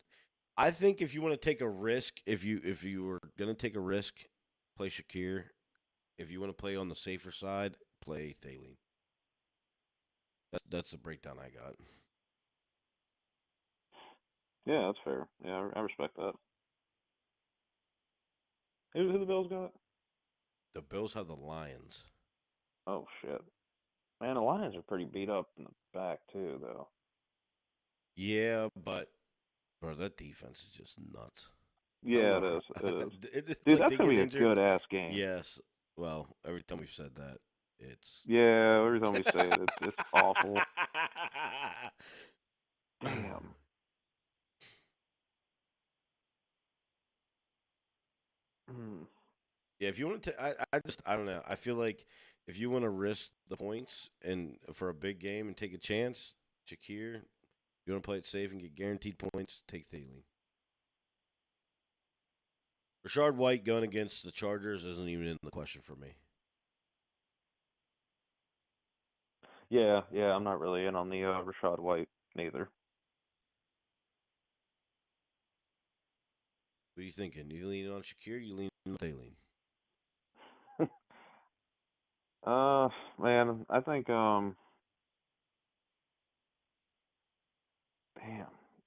I think if you want to take a risk, if you were going to take a risk, play Shakir. If you want to play on the safer side, play Thaleen. That's the breakdown I got. Yeah, that's fair. Yeah, I respect that. Who the Bills got? The Bills have the Lions. Oh shit. Man, the Lions are pretty beat up in the back too, though. Yeah, but bro, that defense is just nuts. I don't Yeah, it know. is. It is. It's Dude, like that's they gonna get be a injured. good ass game. Yes. Well, every time we've said that, it's Yeah, every time we say it, it's awful. Damn. Hmm. Yeah, if you want to, I don't know. I feel like if you want to risk the points and for a big game and take a chance, Shakir. If you want to play it safe and get guaranteed points, take Thielen. Rashard White going against the Chargers isn't even in the question for me. Yeah, yeah, I'm not really in on the Rashad White neither. What are you thinking? You leaning on Shakir? You leaning on Thielen? Uh, man, I think damn,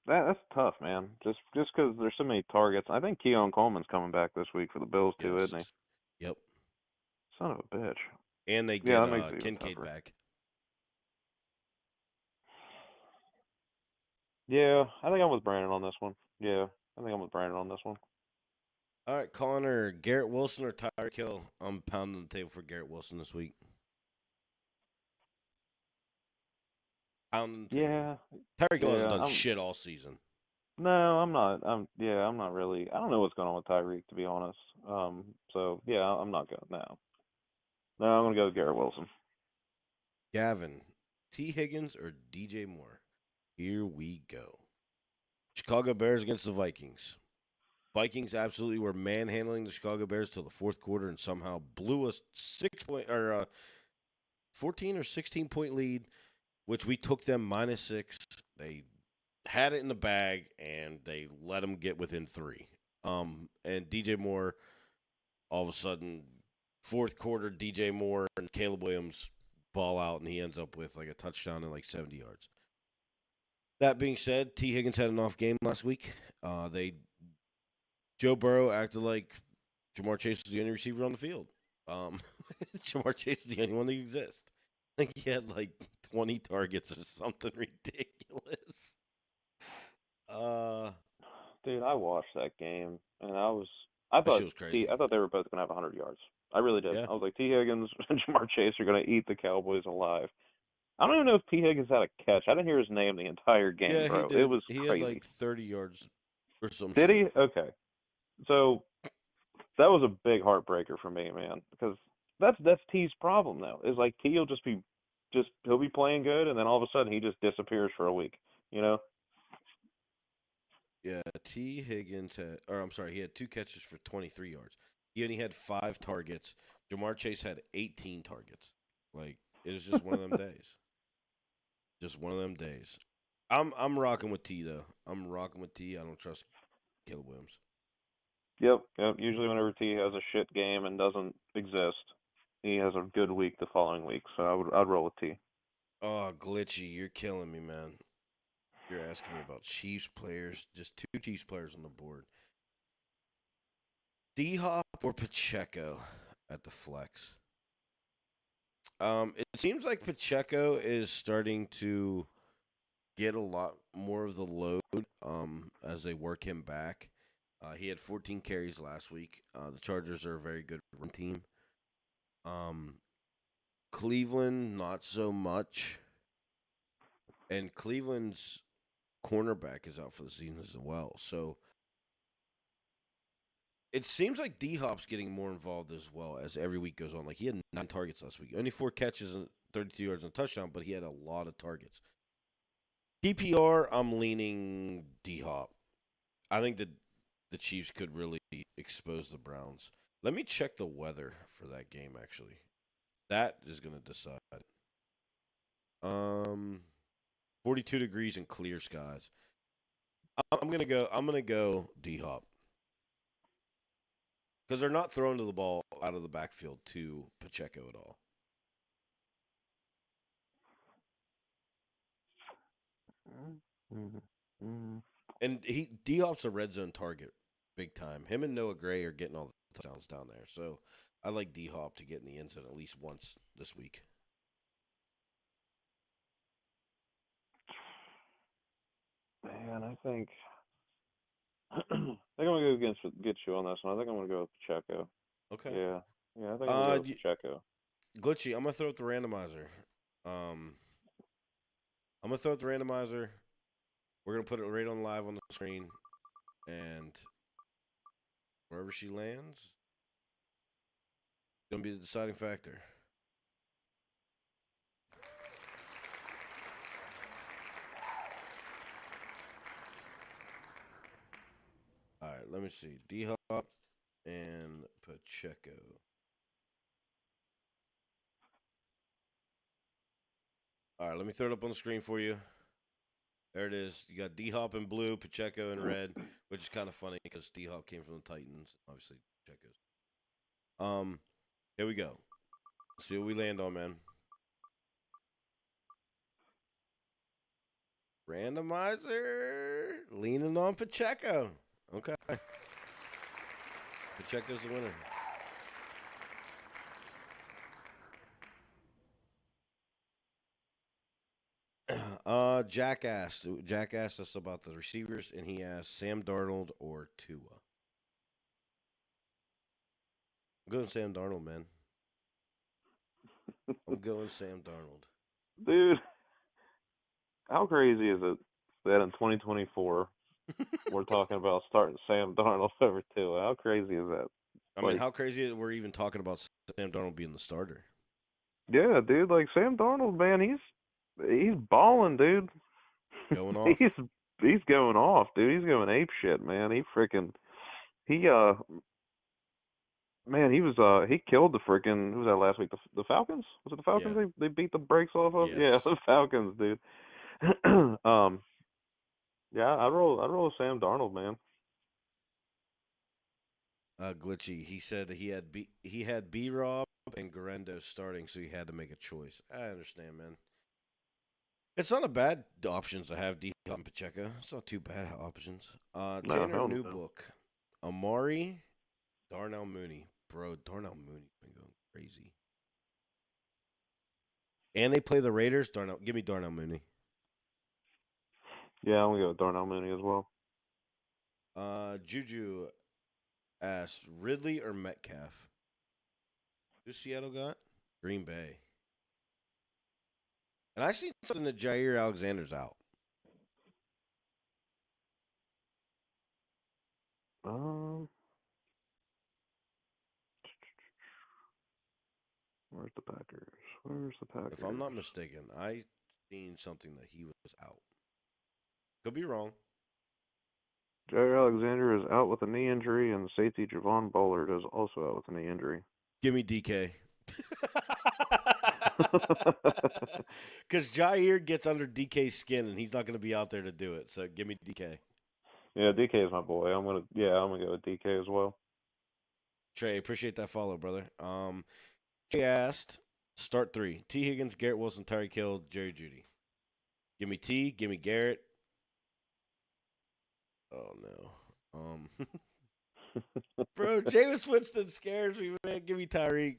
that's tough, man. Just 'cause there's so many targets. I think Keon Coleman's coming back this week for the Bills too, Yes. isn't he? Yep. Son of a bitch. And they Yeah, get that makes it even Kincaid tougher. back. Yeah, I think I'm with Brandon on this one. Yeah, I think I'm with Brandon on this one. All right, Connor, Garrett Wilson or Tyreek Hill? I'm pounding the table for Garrett Wilson this week. Pounding the table. Yeah, Tyreek Hill hasn't yeah. done shit all season. No, I'm not. I'm not really. I don't know what's going on with Tyreek, to be honest. So yeah, I'm not going. No, no, I'm gonna go with Garrett Wilson. Gavin, T. Higgins or DJ Moore? Here we go. Chicago Bears against the Vikings. Vikings absolutely were manhandling the Chicago Bears till the fourth quarter and somehow blew a 6 point or 14 or 16 point lead, which we took them -6. They had it in the bag and they let them get within 3. And DJ Moore, all of a sudden, fourth quarter, DJ Moore and Caleb Williams ball out and he ends up with like a touchdown and like 70 yards. That being said, T. Higgins had an off game last week. Joe Burrow acted like Jamar Chase was the only receiver on the field. Jamar Chase is the only one that exists. I think he had like 20 targets or something ridiculous. Dude, I watched that game and That shit was crazy. I thought they were both gonna have 100 yards. I really did. Yeah. I was like, T Higgins and Jamar Chase are gonna eat the Cowboys alive. I don't even know if T Higgins had a catch. I didn't hear his name the entire game, Yeah, he bro. It did. was He had crazy. like 30 yards or some Did shit. he? Okay. So that was a big heartbreaker for me, man, because that's T's problem now. Is like T will he'll be playing good, and then all of a sudden he just disappears for a week. You know? Yeah, T. Higgins had, or I'm sorry, he had 2 catches for 23 yards. He only had 5 targets. Jamar Chase had 18 targets. Like, it was just one of them days. Just one of them days. I'm rocking with T though. I'm rocking with T. I don't trust Caleb Williams. Yep. Yep. Usually, whenever T has a shit game and doesn't exist, he has a good week the following week. So I'd roll with T. Oh, glitchy, you're killing me, man. You're asking me about Chiefs players. Just 2 Chiefs players on the board. D Hop or Pacheco at the flex. It seems like Pacheco is starting to get a lot more of the load as they work him back. He had 14 carries last week. The Chargers are a very good run team. Cleveland, not so much. And Cleveland's cornerback is out for the season as well. So it seems like D Hop's getting more involved as well as every week goes on. Like he had 9 targets last week. Only 4 catches and 32 yards and a touchdown, but he had a lot of targets. PPR, I'm leaning D Hop. I think that the Chiefs could really expose the Browns. Let me check the weather for that game. Actually, that is going to decide. 42 degrees and clear skies. I'm gonna go. I'm gonna go D Hop because they're not throwing to the ball out of the backfield to Pacheco at all. Mm-hmm. And D Hop's a red zone target, big time. Him and Noah Gray are getting all the touchdowns down there. So I like D Hop to get in the end zone at least once this week. Man, I think I think I'm gonna go get you on this one. I think I'm gonna go with Pacheco. Okay. Yeah, yeah, I think I'm gonna go with Pacheco. Glitchy, I'm gonna throw out the randomizer. I'm gonna throw out the randomizer. We're gonna put it right on live on the screen, and wherever she lands, gonna be the deciding factor. All right, let me see. D Hop and Pacheco. All right, let me throw it up on the screen for you. There it is. You got D Hop in blue, Pacheco in red, which is kind of funny because D Hop came from the Titans. Obviously, Pacheco's. Here we go. Let's see what we land on, man. Randomizer leaning on Pacheco. Okay. Pacheco's the winner. Jack asked us about the receivers, and he asked Sam Darnold or Tua. I'm going Sam Darnold, man. I'm going Sam Darnold. Dude, how crazy is it that in 2024 we're talking about starting Sam Darnold over Tua? How crazy is that? I mean, how crazy is it we're even talking about Sam Darnold being the starter? Yeah, dude, like Sam Darnold, man, he's balling, dude. Going off. He's going off, dude. He's going ape shit, man. He man, he killed the freaking who was that last week? The Falcons? Was it the Falcons Yeah. they beat the brakes off of? Yes. Yeah, the Falcons, dude. Yeah, I'd roll Sam Darnold, man. Glitchy. He said that he had B Rob and Garendo starting, so he had to make a choice. I understand, man. It's not a bad options to have D Hop and Pacheco. It's not too bad options. Tanner No. Newbook, Amari, Darnell Mooney. Bro, Darnell Mooney's been going crazy. And they play the Raiders. Give me Darnell Mooney. Yeah, I'm gonna go with Darnell Mooney as well. Juju asked Ridley or Metcalf. Who's Seattle got? Green Bay. And I seen something that Jair Alexander's out. Where's the Packers? Where's the Packers? If I'm not mistaken, I seen something that he was out. Could be wrong. Jair Alexander is out with a knee injury, and safety Javon Bullard is also out with a knee injury. Give me DK. Because Jair gets under DK's skin, and he's not going to be out there to do it. So give me DK. Yeah, DK is my boy. I'm gonna go with DK as well. Trey, appreciate that follow, brother. Trey asked, start three: T. Higgins, Garrett Wilson, Tyreek Hill, Jerry Jeudy. Give me T. Give me Garrett. Oh no. Bro, Jameis Winston scares me, man. Give me Tyreek.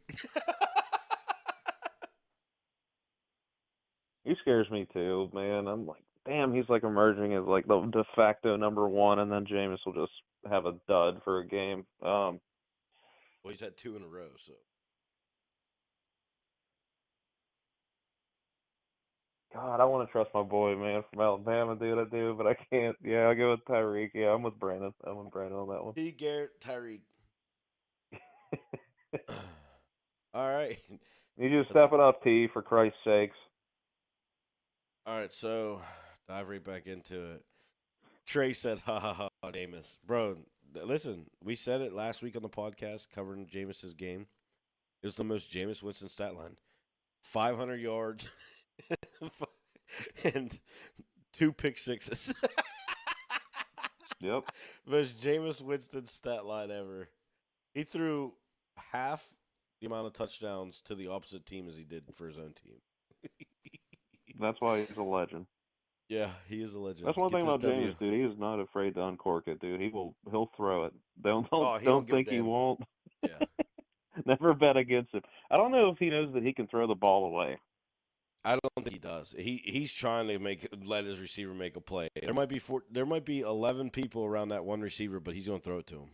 He scares me too, man. I'm like, damn, he's like emerging as like the de facto number one, and then Jameis will just have a dud for a game. Well, he's had two in a row, so. God, I want to trust my boy, man, from Alabama, dude. I do, but I can't. Yeah, I'll go with Tyreek. Yeah, I'm with Brandon. I'm with Brandon on that one. T. Garrett, Tyreek. All right. You just step it up, T, for Christ's sakes. All right, so Dive right back into it. Trey said, "Ha ha ha, Jameis, bro." Listen, we said it last week on the podcast covering Jameis's game. It was the most Jameis Winston stat line: 500 yards and two pick sixes. Yep. Most Jameis Winston stat line ever. He threw half the amount of touchdowns to the opposite team as he did for his own team. That's why he's a legend. Yeah, he is a legend. That's one Get thing this about W. James, dude. He is not afraid to uncork it, dude. He'll throw it. Don't Oh, he don't don't give a think he damn. won't. Yeah. Never bet against him. I don't know if he knows that he can throw the ball away. I don't think he does. He's trying to let his receiver make a play. There might be 11 people around that one receiver, but he's going to throw it to him.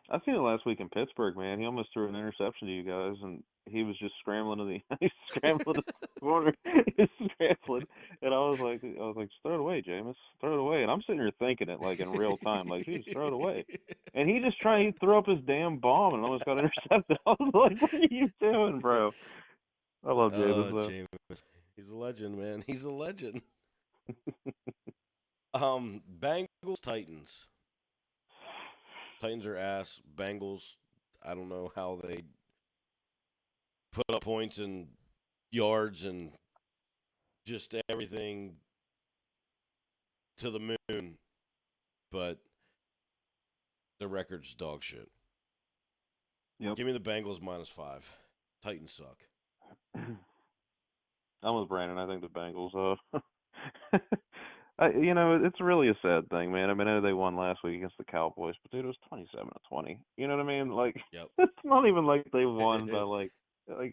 I seen it last week in Pittsburgh, man. He almost threw an interception to you guys, and he was just scrambling to the he's scrambling to the corner. He's scrambling, and I was like, just throw it away, Jameis, throw it away. And I'm sitting here thinking it like in real time, like, dude, just throw it away. And he just tried, he threw up his damn bomb and almost got intercepted. I was like, what are you doing, bro? I love Jameis though. Jameis. He's a legend, man. He's a legend. Bengals Titans. Titans are ass. Bengals, I don't know how they put up points and yards and just everything to the moon, but the record's dog shit. Yep. Give me the Bengals -5. Titans suck. I'm with Brandon. I think the Bengals. It's really a sad thing, man. I mean, I know they won last week against the Cowboys, but dude, it was 27-20. You know what I mean? Like, Yep. it's not even like they won by like,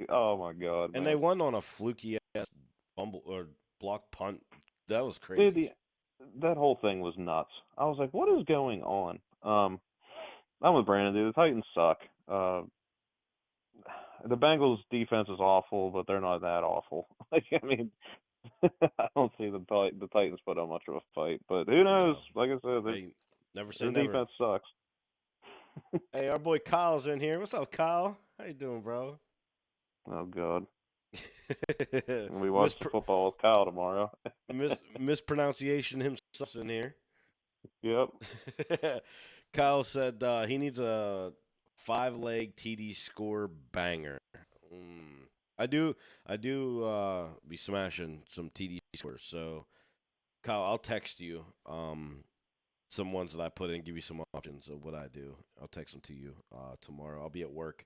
oh my god, And man. they won on a fluky ass fumble or block punt. That was crazy. Dude, that whole thing was nuts. I was like, what is going on? I'm with Brandon, dude. The Titans suck. The Bengals defense is awful, but they're not that awful. Like, I mean, I don't see the Titans put up much of a fight, but who knows? No. Like I said, Hey, never say their never. defense sucks. Hey, our boy Kyle's in here. What's up, Kyle? How you doing, bro? Oh God. We watch the football with Kyle tomorrow. Mispronunciation himself in here. Yep. Kyle said he needs a 5-leg TD score banger. I do be smashing some TD scores. So, Kyle, I'll text you some ones that I put in, give you some options of what I do. I'll text them to you tomorrow. I'll be at work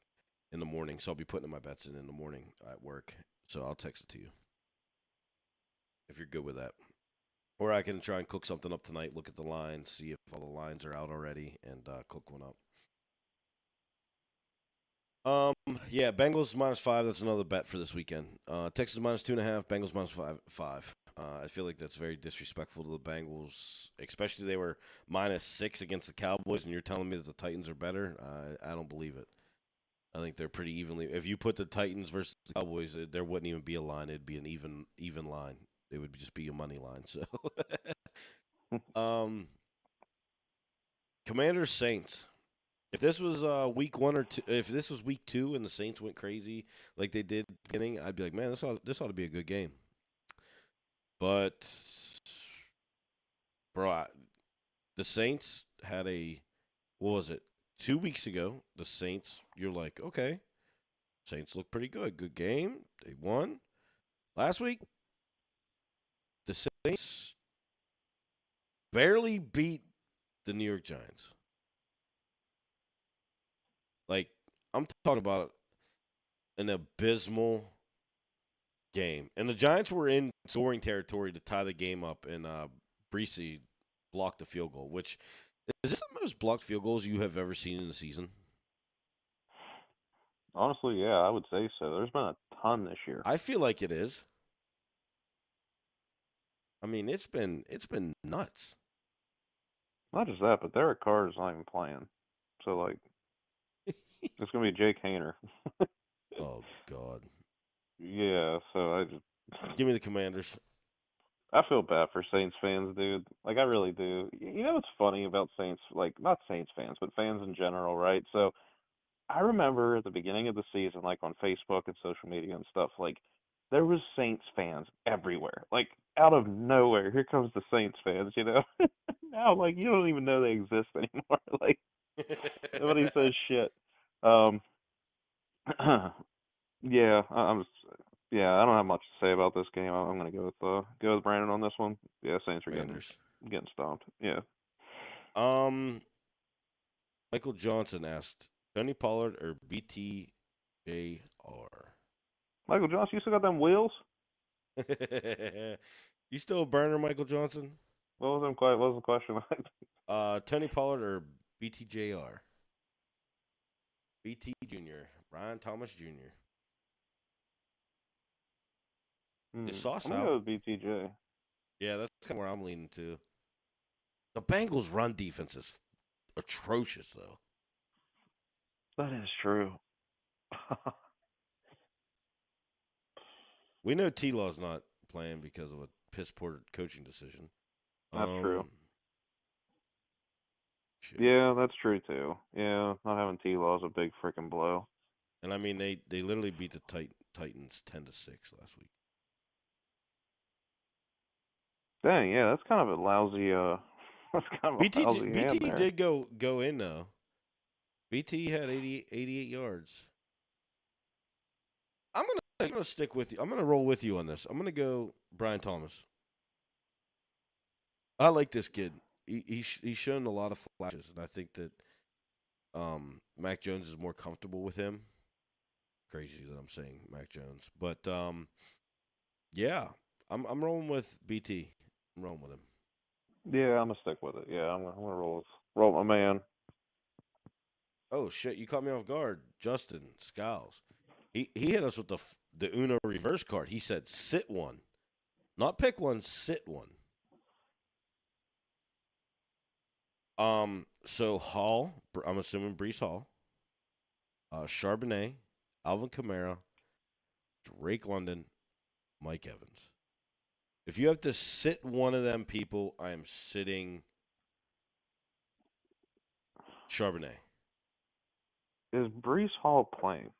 in the morning, so I'll be putting my bets in the morning at work. So I'll text it to you if you're good with that. Or I can try and cook something up tonight, look at the lines, see if all the lines are out already, and cook one up. Yeah, Bengals -5. That's another bet for this weekend. Texas -2.5. Bengals -5. I feel like that's very disrespectful to the Bengals, especially they were -6 against the Cowboys, and you're telling me that the Titans are better. I don't believe it. I think they're pretty evenly. If you put the Titans versus the Cowboys, there wouldn't even be a line. It'd be an even line. It would just be a money line. So, Commanders Saints. If this was week 1 or 2, if this was week 2 and the Saints went crazy like they did at the beginning, I'd be like, man, this ought to be a good game. But, bro, the Saints had what was it? 2 weeks ago, the Saints, you're like, okay, Saints look pretty good. Good game. They won. Last week, the Saints barely beat the New York Giants. Like, I'm talking about an abysmal game. And the Giants were in scoring territory to tie the game up, and Breesy blocked the field goal, which is this the most blocked field goals you have ever seen in a season? Honestly, yeah, I would say so. There's been a ton this year. I feel like it is. I mean, it's been nuts. Not just that, but Derek Carr is not even playing. So, like, it's going to be Jake Haener. Oh, God. Yeah, so I just... Give me the Commanders. I feel bad for Saints fans, dude. Like, I really do. You know what's funny about Saints, like, not Saints fans, but fans in general, right? So, I remember at the beginning of the season, like, on Facebook and social media and stuff, like, there was Saints fans everywhere. Like out of nowhere, here comes the Saints fans, you know. Now like you don't even know they exist anymore. Like nobody says shit. Um yeah, yeah, I don't have much to say about this game. I'm gonna go with Brandon on this one. Yeah, Saints are Commanders. getting stomped. Yeah. Um, Michael Johnson asked, Tony Pollard or BTJR? Michael Johnson, you still got them wheels? You still a burner, Michael Johnson? What was the question? Tony Pollard or BTJR? BT Jr. Brian Thomas Jr. Is Sauce I'm gonna out? go with BTJ. Yeah, that's kind of where I'm leaning to. The Bengals' run defense is atrocious, though. That is true. We know T Law's not playing because of a piss poor coaching decision. That's true. Shit. Yeah, that's true too. Yeah, not having T Law is a big freaking blow. And I mean, they literally beat the Titans 10-6 last week. Dang, yeah, that's kind of a lousy. That's kind of a lousy hand BT there. did go in though. BT had 88 yards. I'm gonna stick with you. I'm gonna roll with you on this. I'm gonna go Brian Thomas. I like this kid. He's shown a lot of flashes, and I think that Mac Jones is more comfortable with him. Crazy that I'm saying Mac Jones, but yeah, I'm rolling with BT. I'm rolling with him. Yeah, I'm gonna stick with it. Yeah, I'm gonna roll with my man. Oh shit! You caught me off guard, Justin Skiles. He hit us with the Uno reverse card. He said sit one, not pick one, sit one. So Hall, I'm assuming Brees Hall, Charbonnet, Alvin Kamara, Drake London, Mike Evans. If you have to sit one of them people, I am sitting Charbonnet. Is Brees Hall playing?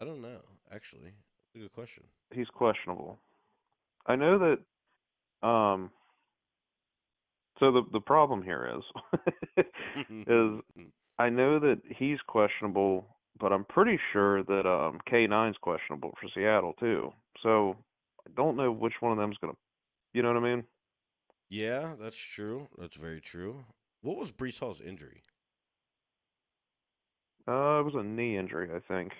I don't know, actually. That's a good question. He's questionable. I know that. So the problem here is I know that he's questionable, but I'm pretty sure that K9's questionable for Seattle too. So I don't know which one of them's gonna. You know what I mean? Yeah, that's true. That's very true. What was Brees Hall's injury? It was a knee injury, I think.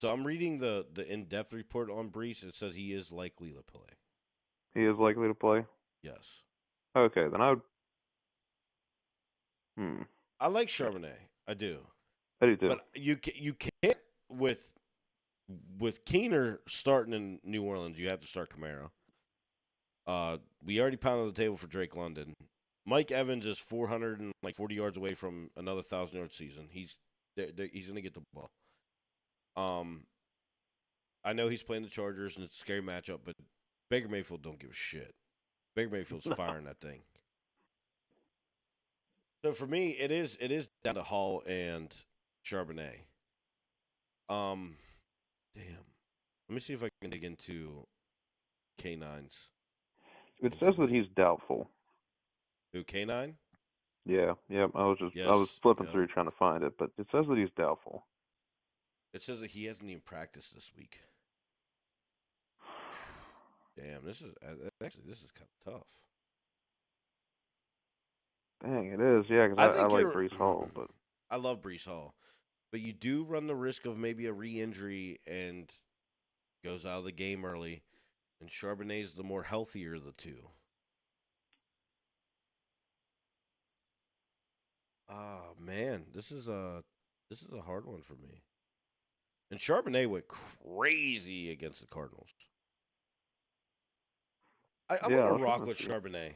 So I'm reading the in-depth report on Brees. It says he is likely to play. He is likely to play. Yes. Okay, then I would. I like Charbonnet. I do. I do too. But you can't with Keener starting in New Orleans. You have to start Kamara. We already pounded the table for Drake London. Mike Evans is 440 yards away from another 1,000-yard season. He's going to get the ball. I know he's playing the Chargers and it's a scary matchup, but Baker Mayfield don't give a shit. Baker Mayfield's firing that thing. So for me, it is down to Hall and Charbonnet. Damn. Let me see if I can dig into K9's. It says that he's doubtful. Who, K9? Yeah, yep. I was flipping through trying to find it, but it says that he's doubtful. It says that he hasn't even practiced this week. Damn, this is kind of tough. Dang, it is. Yeah, because I like Brees Hall, but I love Brees Hall, but you do run the risk of maybe a re-injury and goes out of the game early, and Charbonnet's the more healthier of the two. Oh man, this is a hard one for me. And Charbonnet went crazy against the Cardinals. I'm gonna rock with Charbonnet.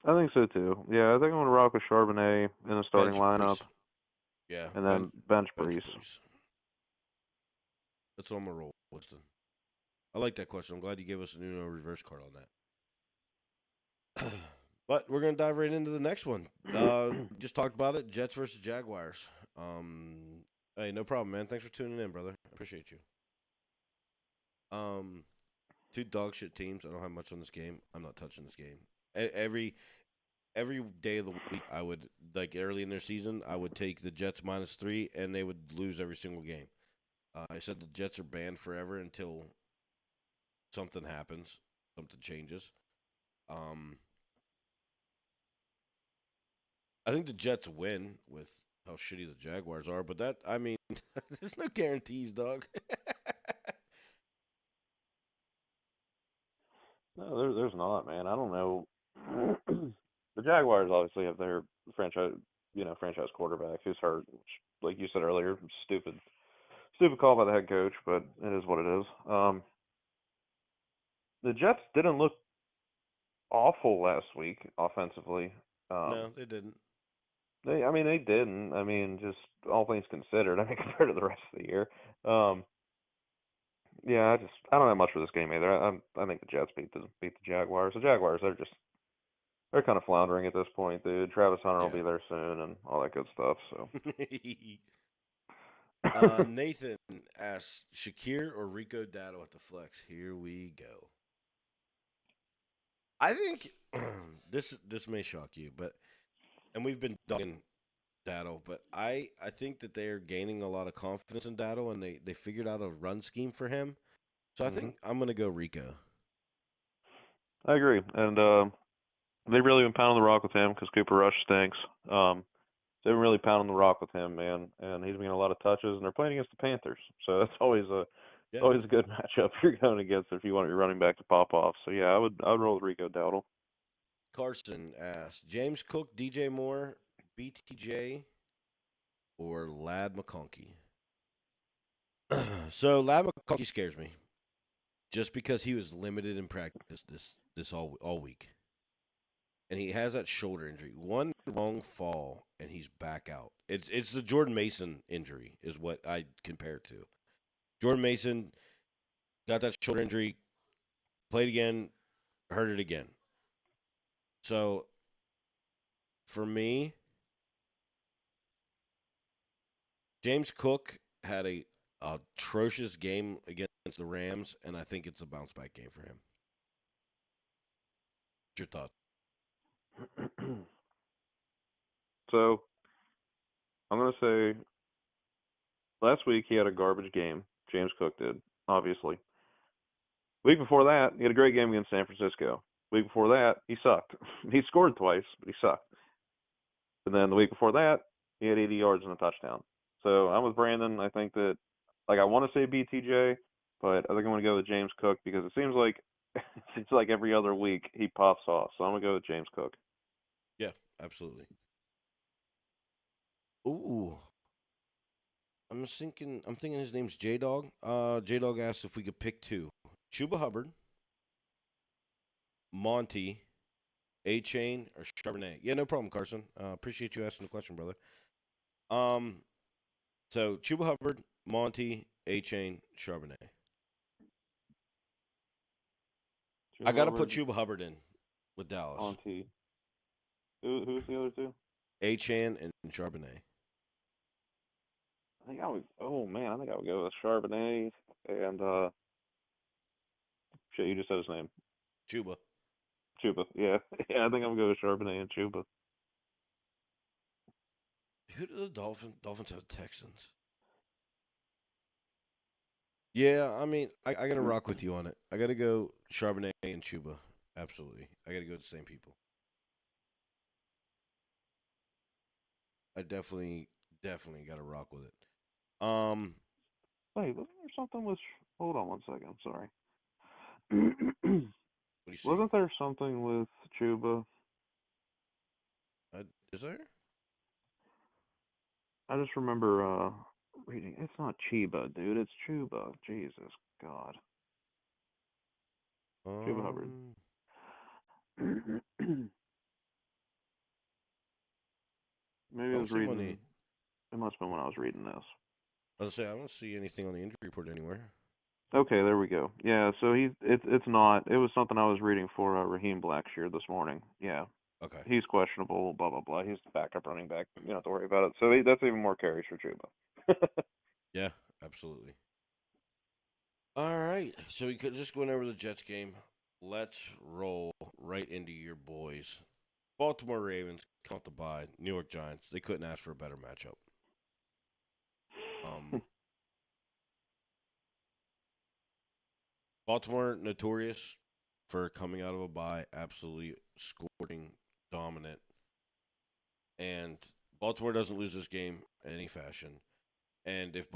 I think so too. Yeah, I think I'm gonna rock with Charbonnet in the starting lineup. Yeah, and then bench Brees. That's what I'm gonna roll, Winston. I like that question. I'm glad you gave us a new reverse card on that. But we're gonna dive right into the next one. Just talked about it. Jets versus Jaguars. Hey, no problem, man. Thanks for tuning in, brother. I appreciate you. Um, two dog shit teams. I don't have much on this game. I'm not touching this game. Every day of the week, I would like early in their season, I would take the Jets -3, and they would lose every single game. I said the Jets are banned forever until something happens, something changes. Um, I think the Jets win with how shitty the Jaguars are, but that I mean, there's no guarantees, dog. No, there's not, man. I don't know. The Jaguars obviously have their franchise, franchise quarterback who's hurt, which, like you said earlier, stupid call by the head coach, but it is what it is. The Jets didn't look awful last week offensively. Um, No, they didn't. I mean, they didn't. I mean, just all things considered, I mean, compared to the rest of the year. Um, yeah, I don't have much for this game either. I think the Jets beat the Jaguars. The Jaguars, they're kind of floundering at this point, dude. Travis Hunter will Yeah. be there soon and all that good stuff. So, Nathan asks Shakir or Rico Dowdle at the flex. Here we go. I think this may shock you, and we've been dogging Dowdle, but I think that they are gaining a lot of confidence in Dowdle, and they figured out a run scheme for him. So I think I'm gonna go Rico. I agree, and they've really been pounding the rock with him because Cooper Rush stinks. They've been really pounding the rock with him, man, and he's been getting a lot of touches, and they're playing against the Panthers, so that's Yeah. always a good matchup you're going against if you want your running back to pop off. So yeah, I would roll with Rico Dowdle. Carson asks James Cook, DJ Moore, BTJ, or Lad McConkey. So Lad McConkey scares me, just because he was limited in practice this all week, and he has that shoulder injury. One wrong fall, and he's back out. It's the Jordan Mason injury is what I compare it to. Jordan Mason got that shoulder injury, played again, hurt it again. So for me, James Cook had a atrocious game against the Rams, and I think it's a bounce back game for him. What's your thoughts? So I'm gonna say last week he had a garbage game. James Cook did, obviously. Week before that, he had a great game against San Francisco. Week before that, he sucked. He scored twice, but he sucked. And then the week before that, he had 80 yards and a touchdown. So I'm with Brandon. I think that, like, I want to say BTJ, but I think I'm going to go with James Cook because it seems like every other week he pops off. So I'm going to go with James Cook. Yeah, absolutely. Ooh, I'm thinking his name's J Dog. J Dog asked if we could pick two: Chuba Hubbard, Monty, A Chain, or Charbonnet. Yeah, no problem, Carson. Appreciate you asking the question, brother. Um, so Chuba Hubbard, Monty, A Chain, Charbonnet. I got to put Chuba Hubbard in with Dallas. Monty. Who's the other two? A Chan and Charbonnet. I think I would. Oh man, I think I would go with Charbonnet and shit. You just said his name. Chuba. Chuba. Yeah, yeah. I think I'm going to go with Charbonnet and Chuba. Who do the Dolphins have? Texans. Yeah, I mean, I got to rock with you on it. I got to go Charbonnet and Chuba. Absolutely. I got to go with the same people. I definitely got to rock with it. Wait, wasn't there something with? Hold on one second. I'm sorry. What do you see? Wasn't there something with Chuba? Is there? I just remember reading. It's not Chiba, dude. It's Chuba. Jesus God. Chuba Hubbard. Maybe I was reading. It must have been when I was reading this. I was say I don't see anything on the injury report anywhere. Okay, there we go. Yeah, so it's not. It was something I was reading for Raheem Blackshear this morning. Yeah. Okay. He's questionable. Blah blah blah. He's the backup running back. You don't have to worry about it. So that's even more carries for Chuba. Yeah, absolutely. All right, so we could just going over the Jets game. Let's roll right into your boys. Baltimore Ravens come off the bye. New York Giants. They couldn't ask for a better matchup. Um, Baltimore notorious for coming out of a bye, absolutely scoring dominant, and Baltimore doesn't lose this game in any fashion. And if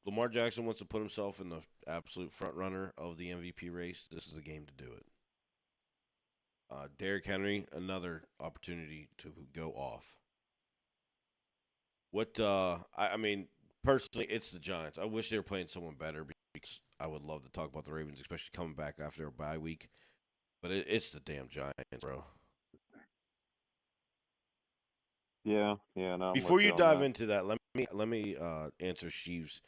Lamar Jackson wants to put himself in the absolute front runner of the MVP race, this is the game to do it. Derrick Henry, another opportunity to go off. I mean, personally, it's the Giants. I wish they were playing someone better because I would love to talk about the Ravens, especially coming back after a bye week. But it's the damn Giants, bro. Yeah, no, I'm with Before you you on dive that. into that, let me answer Sheev's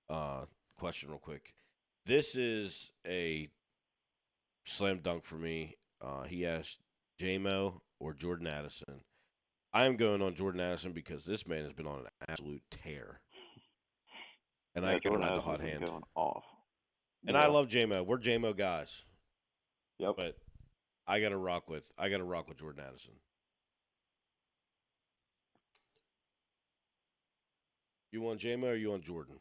uh, question real quick. This is a slam dunk for me. He asked JMO or Jordan Addison. I am going on Jordan Addison because this man has been on an absolute tear, and I Yeah, got to Jordan ride the Addison's hot been hand. going off. And I Yeah. love JMO. We're JMO guys, Yep. but I got to rock with Jordan Addison. You want JMO or you want Jordan?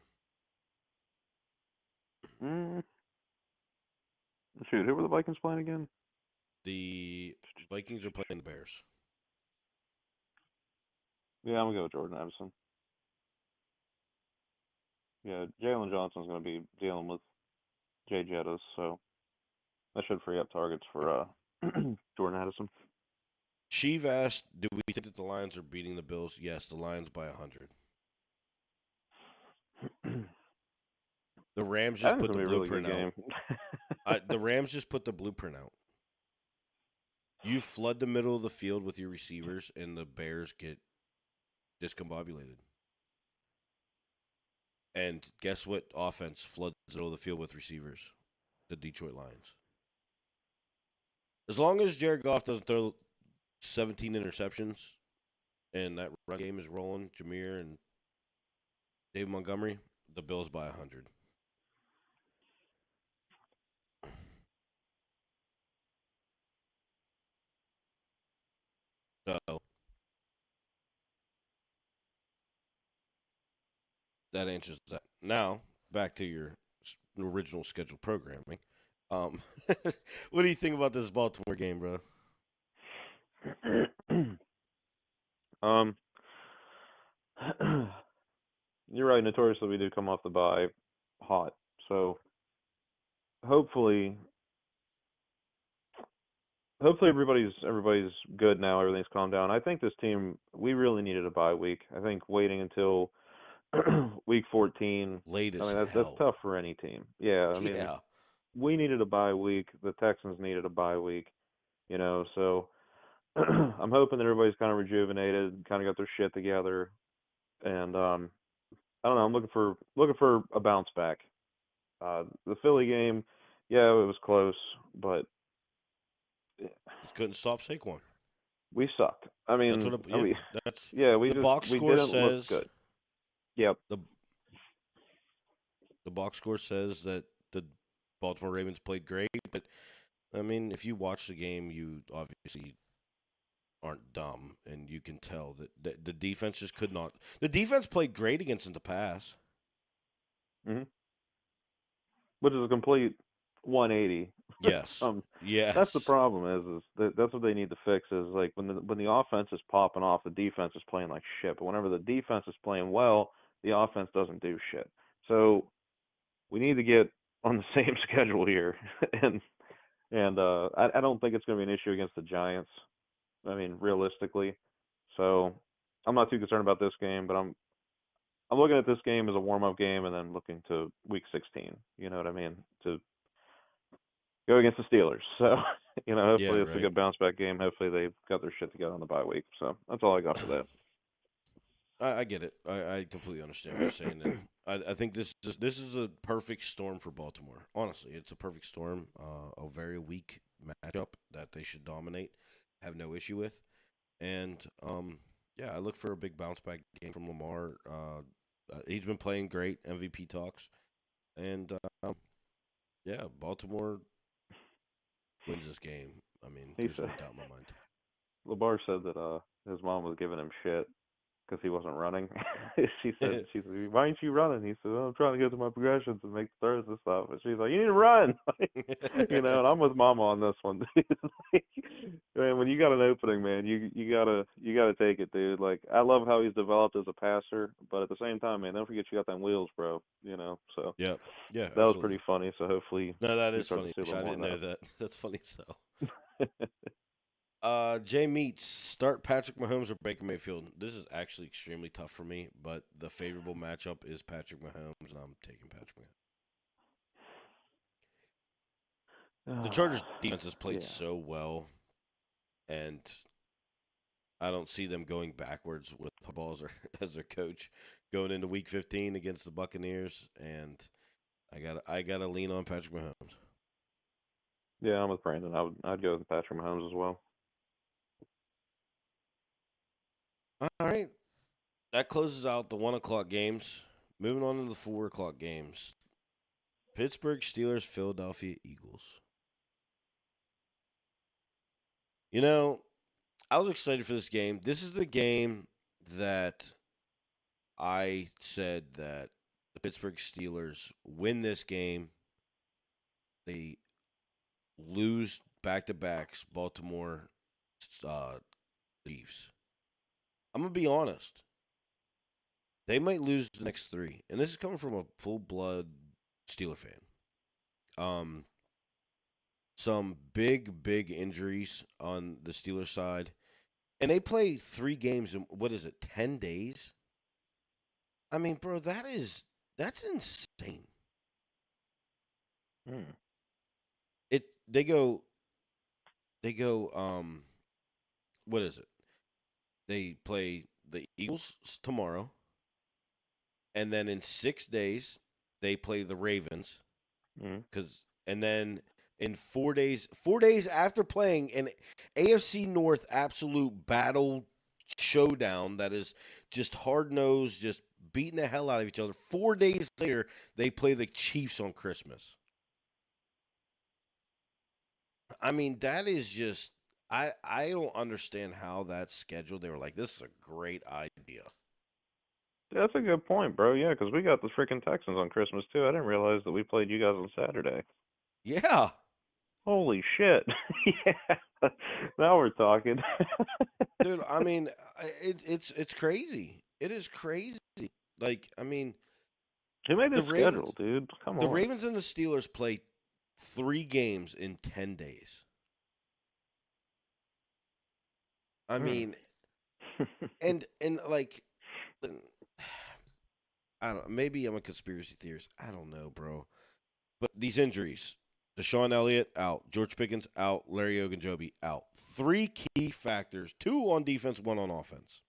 Mm, shoot, who were the Vikings playing again? The Vikings are playing the Bears. Yeah, I'm gonna go with Jordan Addison. Yeah, Jalen Johnson's gonna be dealing with Jay Jettis, so that should free up targets for Jordan Addison. Sheev asked, "Do we think that the Lions are beating the Bills?" Yes, the Lions by 100. The Rams I just think it's put the gonna be a really good blueprint out. game. The Rams just put the blueprint out. You flood the middle of the field with your receivers, and the Bears get discombobulated. And guess what? Offense floods the middle of the field with receivers. The Detroit Lions. As long as Jared Goff doesn't throw 17 interceptions and that run game is rolling, Jameer and David Montgomery, the Bills by 100. So that answers that. Now, back to your original scheduled programming. Um, what do you think about this Baltimore game, bro? um, you're right. Notoriously, we did come off the bye hot, so hopefully, hopefully everybody's good now. Everything's calmed down. I think this team we really needed a bye week. I think waiting until week 14. Late I as mean that's hell. tough for any team. Yeah, I mean Yeah. we needed a bye week. The Texans needed a bye week. So I'm hoping that everybody's kind of rejuvenated, kind of got their shit together, and I don't know. I'm looking for a bounce back. The Philly game, yeah, it was close, but Just couldn't stop Saquon. we sucked. I That's mean, what. Yeah. we That's yeah, we the just box we score didn't look says. good. Yep. The the box score says that the Baltimore Ravens played great, but I mean, if you watch the game, you obviously aren't dumb, and you can tell that the defense just could not. The defense played great against the pass. Hmm. Which is a complete 180. Yes. um, that's the Yes. problem is that's what they need to fix is like when the offense is popping off, the defense is playing like shit. But whenever the defense is playing well, the offense doesn't do shit. So we need to get on the same schedule here, and I don't think it's going to be an issue against the Giants. I mean, realistically, so I'm not too concerned about this game, but I'm looking at this game as a warm up game, and then looking to Week 16. You know what I mean? To go against the Steelers. So Yeah. hopefully it's a Right. good bounce back game. Hopefully they've got their shit together on the bye week. So that's all I got for I get it. I completely understand what you're saying, and I think this is a perfect storm for Baltimore. Honestly, it's a perfect storm. A very weak matchup that they should dominate, have no issue with, and yeah, I look for a big bounce back game from Lamar. He's been playing great. MVP talks, and Yeah, Baltimore wins this game. I mean, He there's no said doubt in my mind. Labar said that his mom was giving him shit because he wasn't running. she said, why aren't you running? He said, I'm trying to get to my progressions and make throws and stuff. And she's like, you need to run, And I'm with Mama on this one. Like, man, when you got an opening, man, you gotta take it, dude. Like, I love how he's developed as a passer, but at the same time, man, don't forget you got them wheels, bro. So Yeah, yeah, that was absolutely. pretty funny. So hopefully No, that we is start to funny. see a little I more didn't know of that. That's funny. So, that. Jay Meats, start Patrick Mahomes or Baker Mayfield. This is actually extremely tough for me, but the favorable matchup is Patrick Mahomes, and I'm taking Patrick Mahomes. The Chargers defense has played Yeah. so well, and I don't see them going backwards with Harbaugh as their coach going into Week 15 against the Buccaneers, and I gotta lean on Patrick Mahomes. Yeah, I'm with Brandon. I'd go with Patrick Mahomes as well. All right, that closes out the 1 o'clock games. Moving on to the 4 o'clock games. Pittsburgh Steelers, Philadelphia Eagles. You know, I was excited for this game. This is the game that I said that the Pittsburgh Steelers win this game. They lose back to backs, Baltimore Chiefs. I'm gonna be honest. They might lose the next three, and this is coming from a full blood Steeler fan. Um, some big injuries on the Steelers side, and they play 3 games in what is it, 10 days? I mean, bro, that's insane. Hmm. It they go what is it? They play the Eagles tomorrow, and then in 6 days they play the Ravens. Mm. And then in 4 days after playing an AFC North absolute battle showdown that is just hard nosed, just beating the hell out of each other. 4 days later, they play the Chiefs on Christmas. I mean, that is just I don't understand how that's scheduled. They were like, this is a great idea. That's a good point, bro. Yeah, 'cause we got the freaking Texans on Christmas too. I didn't realize that we played you guys on Saturday. Yeah. Holy shit. Yeah. Now we're talking. Dude, I mean, it's crazy. It is crazy. Like, I mean, Who made the this schedule, Ravens dude? Come the on. Ravens and the Steelers play 3 games in 10 days. I Hmm. mean, and like I don't maybe I'm a conspiracy theorist. I don't know, bro. But these injuries, Deshaun Elliott out, George Pickens out, Larry Ogunjobi out. 3 key factors, 2 on defense, 1 on offense.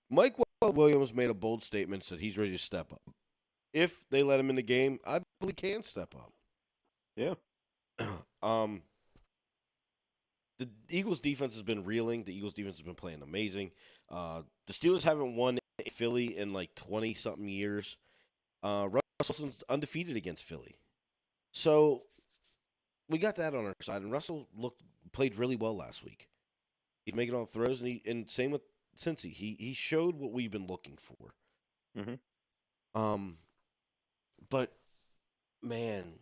Mike Williams made a bold statement, said he's ready to step up. If they let him in the game, I believe he can step up. Yeah. um, the Eagles defense has been reeling. The Eagles defense has been playing amazing. The Steelers haven't won in Philly in like 20 something years. Russell's undefeated against Philly. So we got that on our side. And Russell played really well last week. He's making all the throws, and same with Cincy. He showed what we've been looking for. Mhm. But man,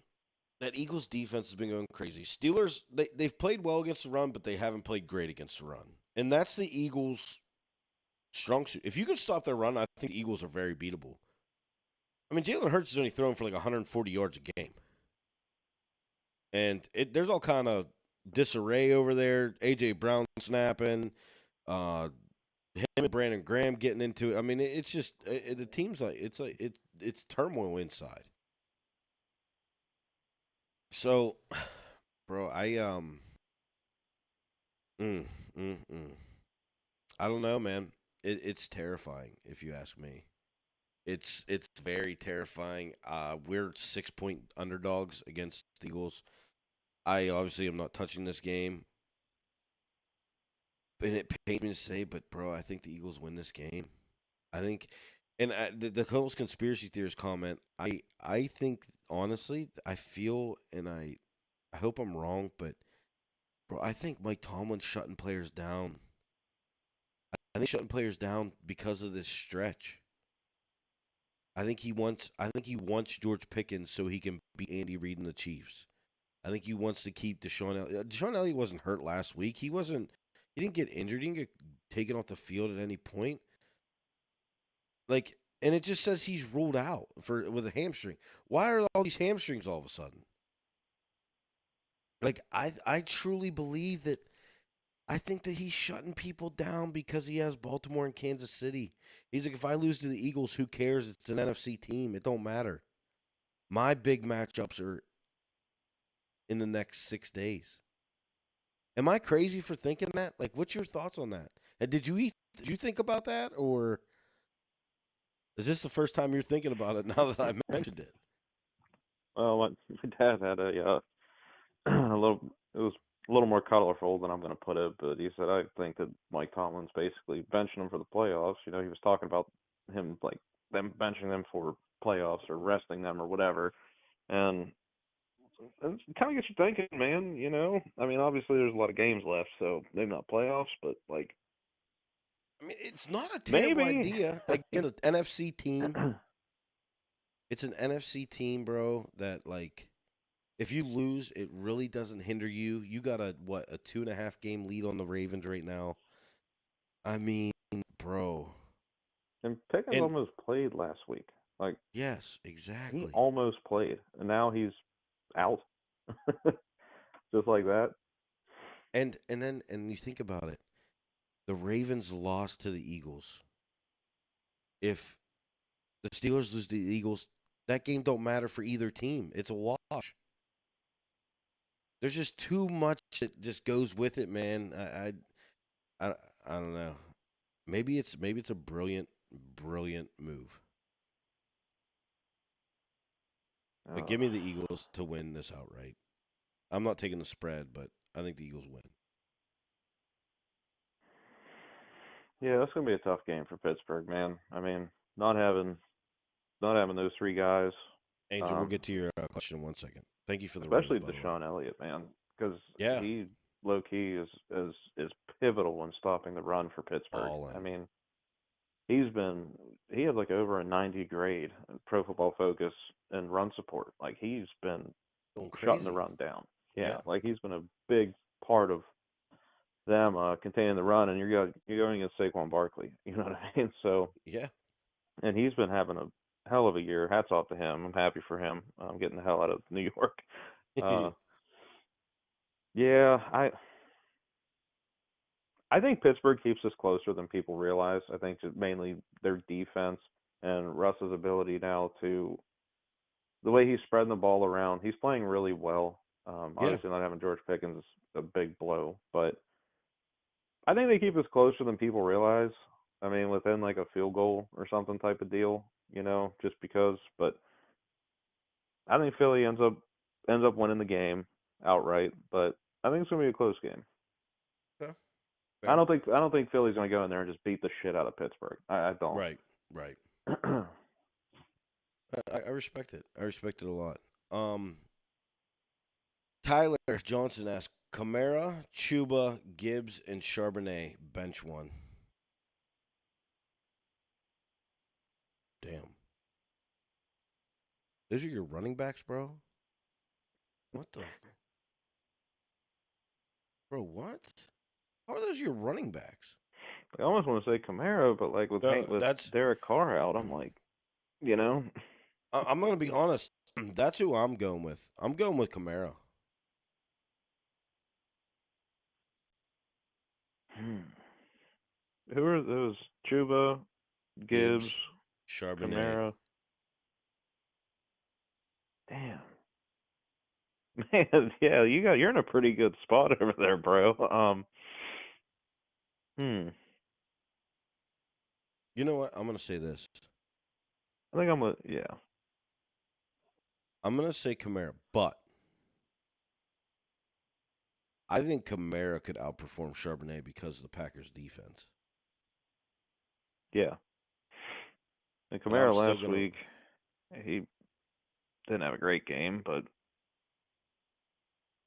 that Eagles defense has been going crazy. Steelers, they've played well against the run, but they haven't played great against the run. And that's the Eagles' strong suit. If you can stop their run, I think the Eagles are very beatable. I mean, Jalen Hurts is only throwing for like 140 yards a game. And there's all kind of disarray over there. A.J. Brown snapping. Him and Brandon Graham getting into it. I mean, it's just the team's it's turmoil inside. So, bro, mm, mm, mm. I don't know, man. It's terrifying if you ask me. It's very terrifying. We're 6 point underdogs against the Eagles. I obviously am not touching this game, and it pains me to say, but bro, I think the Eagles win this game. I think And the Cole's conspiracy theorist comment, I think honestly, I feel, and I hope I'm wrong, but bro, I think Mike Tomlin's shutting players down. I think shutting players down because of this stretch. I think he wants George Pickens so he can beat Andy Reid and the Chiefs. I think he wants to keep Deshaun Elliott. Deshaun Elliott wasn't hurt last week. He wasn't. He didn't get injured. He didn't get taken off the field at any point. Like, and it just says he's ruled out with a hamstring. Why are all these hamstrings all of a sudden? Like, I truly believe that. I think that he's shutting people down because he has Baltimore and Kansas City. He's like, if I lose to the Eagles, who cares? It's an NFC team. It don't matter. My big matchups are in the next 6 days. Am I crazy for thinking that? Like, what's your thoughts on that? And did you think about that, or is this the first time you're thinking about it now that I mentioned it? Well, my dad had a little. It was a little more colorful than I'm going to put it, but he said I think that Mike Tomlin's basically benching him for the playoffs. You know, he was talking about him like them benching them for playoffs or resting them or whatever, and it kind of gets you thinking, man. You know, I mean, obviously there's a lot of games left, so maybe not playoffs, but like I mean, it's not a terrible maybe. idea. Again, the NFC team. It's an NFC team, bro. That like, if you lose, it really doesn't hinder you. You got a 2.5 game lead on the Ravens right now. I mean, bro. And Pickens And almost played last week. Like yes, he exactly. almost played, and now he's out, just like that. And you think about it. The Ravens lost to the Eagles. If the Steelers lose to the Eagles, that game don't matter for either team. It's a wash. There's just too much that just goes with it, man. I, I don't know. Maybe it's a brilliant move. But Uh, give me the Eagles to win this outright. I'm not taking the spread, but I think the Eagles win. yeah, that's gonna be a tough game for Pittsburgh, man. I mean, not having not having those three guys, Angel, we'll um, get to your question in 1 second. Thank you for the rose, especially by the way. Deshaun Elliott, man, because Yeah, he low key is pivotal in stopping the run for Pittsburgh. I balling, mean, he's been he had like over a 90 grade in Pro Football Focus and run support. Like he's been going shutting the crazy. run down. Yeah, Yeah, like he's been a big part of them containing the run, and you're going against Saquon Barkley. You know what I mean? So, yeah. and he's been having a hell of a year. Hats off to him. I'm happy for him. Getting the hell out of New York. Uh, yeah, I think Pittsburgh keeps this closer than people realize. I think just mainly their defense and Russ's ability now to the way he's spreading the ball around. He's playing really well. Yeah. Obviously, not having George Pickens is a big blow, but I think they keep us closer than people realize. I mean, within like a field goal or something type of deal, you know, just because. But I think Philly ends up winning the game outright. But I think it's gonna be a close game. Okay. I Fair. don't think I don't think Philly's gonna go in there and just beat the shit out of Pittsburgh. I don't. Right. Right. I respect it. I respect it a lot. Tyler Johnson asked Kamara, Chuba, Gibbs, and Charbonnet bench one. Damn. Those are your running backs, bro? What the? Bro, what? How are those your running backs? I almost want to say Camaro, but like No, with that's. Derek Carr out, I'm like, you know, I'm going to be honest. That's who I'm going with. I'm going with Kamara. hmm. Who are those? Chuba, Gibbs, Gibbs, Charbonnet. Camara. Damn. Man, yeah, you're in a pretty good spot over there, bro. Hmm. You know what? I'm going to say this. I think I'm a yeah. I'm going to say Kamara, but I think Kamara could outperform Charbonnet because of the Packers' defense. Yeah. And But I'm Kamara still last gonna. week, he didn't have a great game, but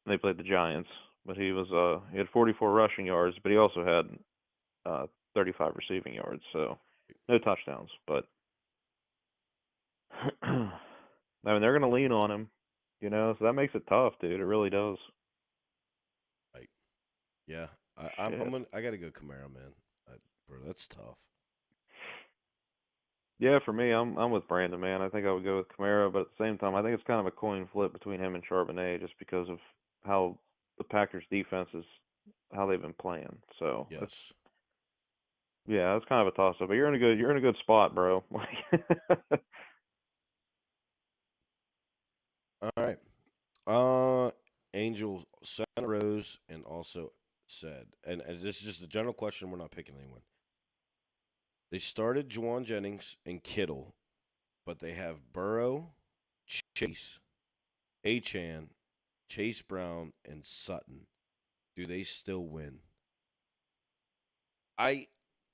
they played the Giants. But he had 44 rushing yards, but he also had 35 receiving yards, so no touchdowns. But I mean, they're gonna lean on him, so that makes it tough, dude. It really does. Like, yeah, I'm Shit. gonna. I gotta go Camaro, man. Bro, that's tough. Yeah, for me, I'm with Brandon, man. I think I would go with Kamara, but at the same time, I think it's kind of a coin flip between him and Charbonnet, just because of how the Packers' defense is, how they've been playing. So Yes. it's yeah, it's kind of a toss up. But you're in a good spot, bro. All right. Angel Santa Rose and also said, and this is just a general question. We're not picking anyone. They started Juwan Jennings and Kittle, but they have Burrow, Chase, Achan, Chase Brown, and Sutton. Do they still win? I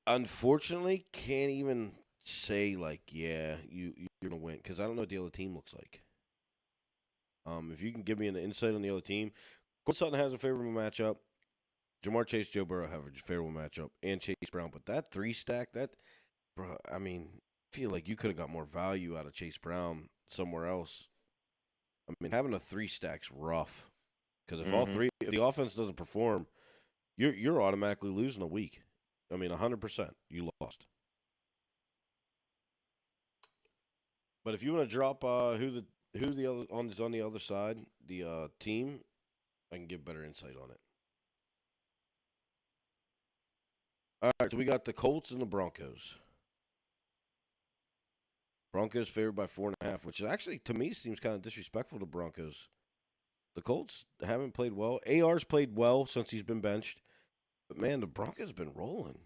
unfortunately can't even say like, yeah, you're gonna win because I don't know what the other team looks like. If you can give me an insight on the other team, Court Sutton has a favorable matchup. Jamar Chase, Joe Burrow have a favorable matchup, and Chase Brown. But that three stack, bro, I mean, I feel like you could have got more value out of Chase Brown somewhere else. I mean, having a three stack's rough because Mhm. if the offense doesn't perform, you're automatically losing a week. I mean, 100%, you lost. But if you want to drop who the other on the other side, the team, I can give better insight on it. All right, so we got the Colts and the Broncos. Broncos favored by 4.5, which actually to me seems kind of disrespectful to Broncos. The Colts haven't played well. AR's played well since he's been benched, but man, the Broncos been rolling.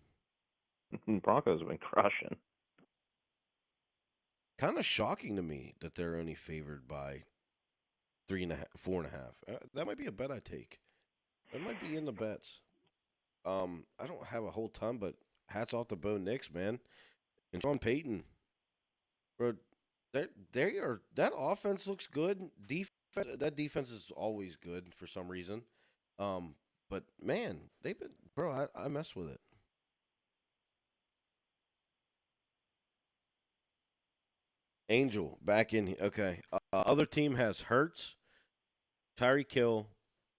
Broncos have been crushing. Kind of shocking to me that they're only favored by 3.5, 4.5. That might be a bet I take. That might be in the bets. I don't have a whole ton, but hats off to Bo Nix, man, and Sean Payton. Bro, they are that offense looks good. That defense is always good for some reason. Um, but man, they've been bro. I mess with it. Angel back in. Okay, other team has Hurts, Tyreek Hill,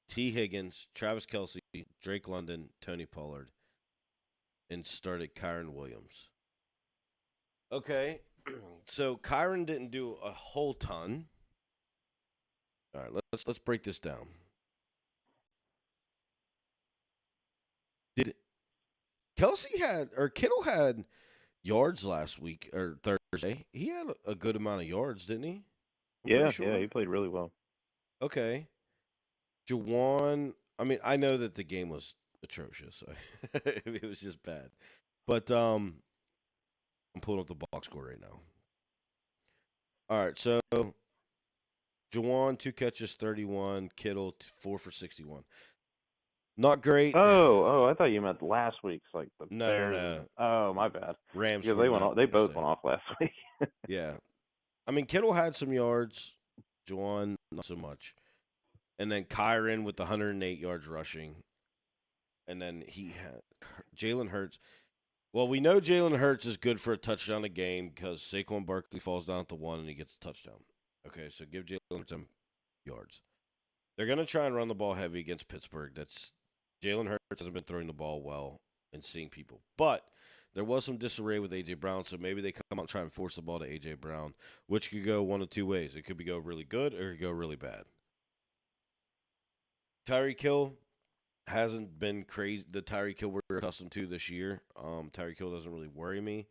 T. Higgins, Travis Kelsey, Drake London, Tony Pollard, and started Kyron Williams. Okay, so Kyron didn't do a whole ton. All right, let's break this down. Did Kelsey had or Kittle had yards last week or Thursday? He had a good amount of yards, didn't he? I'm pretty Yeah, he sure. played really well. Okay, Jawan. I mean, I know that the game was atrocious. It was just bad. But I'm pulling up the box score right now. All right, so Jawan 2 catches, 31. Kittle 4 for 61. Not great. Oh, I thought you meant last week's, like the No, no, Bears and no. oh, my bad. Rams Because they both 49ers day. went off last week. Yeah, I mean Kittle had some yards. Jawan not so much. And then Kyron with the 108 yards rushing. And then he had Jalen Hurts. Well, we know Jalen Hurts is good for a touchdown a game because Saquon Barkley falls down at the one and he gets a touchdown. Okay, so give Jalen Hurts some yards. They're going to try and run the ball heavy against Pittsburgh. That's Jalen Hurts hasn't been throwing the ball well and seeing people. But there was some disarray with A.J. Brown, so maybe they come out and try and force the ball to A.J. Brown, which could go one of two ways. It could go really good or it could go really bad. Tyreek Hill hasn't been crazy. The Tyreek Hill we're accustomed to this year. Tyreek Hill doesn't really worry me.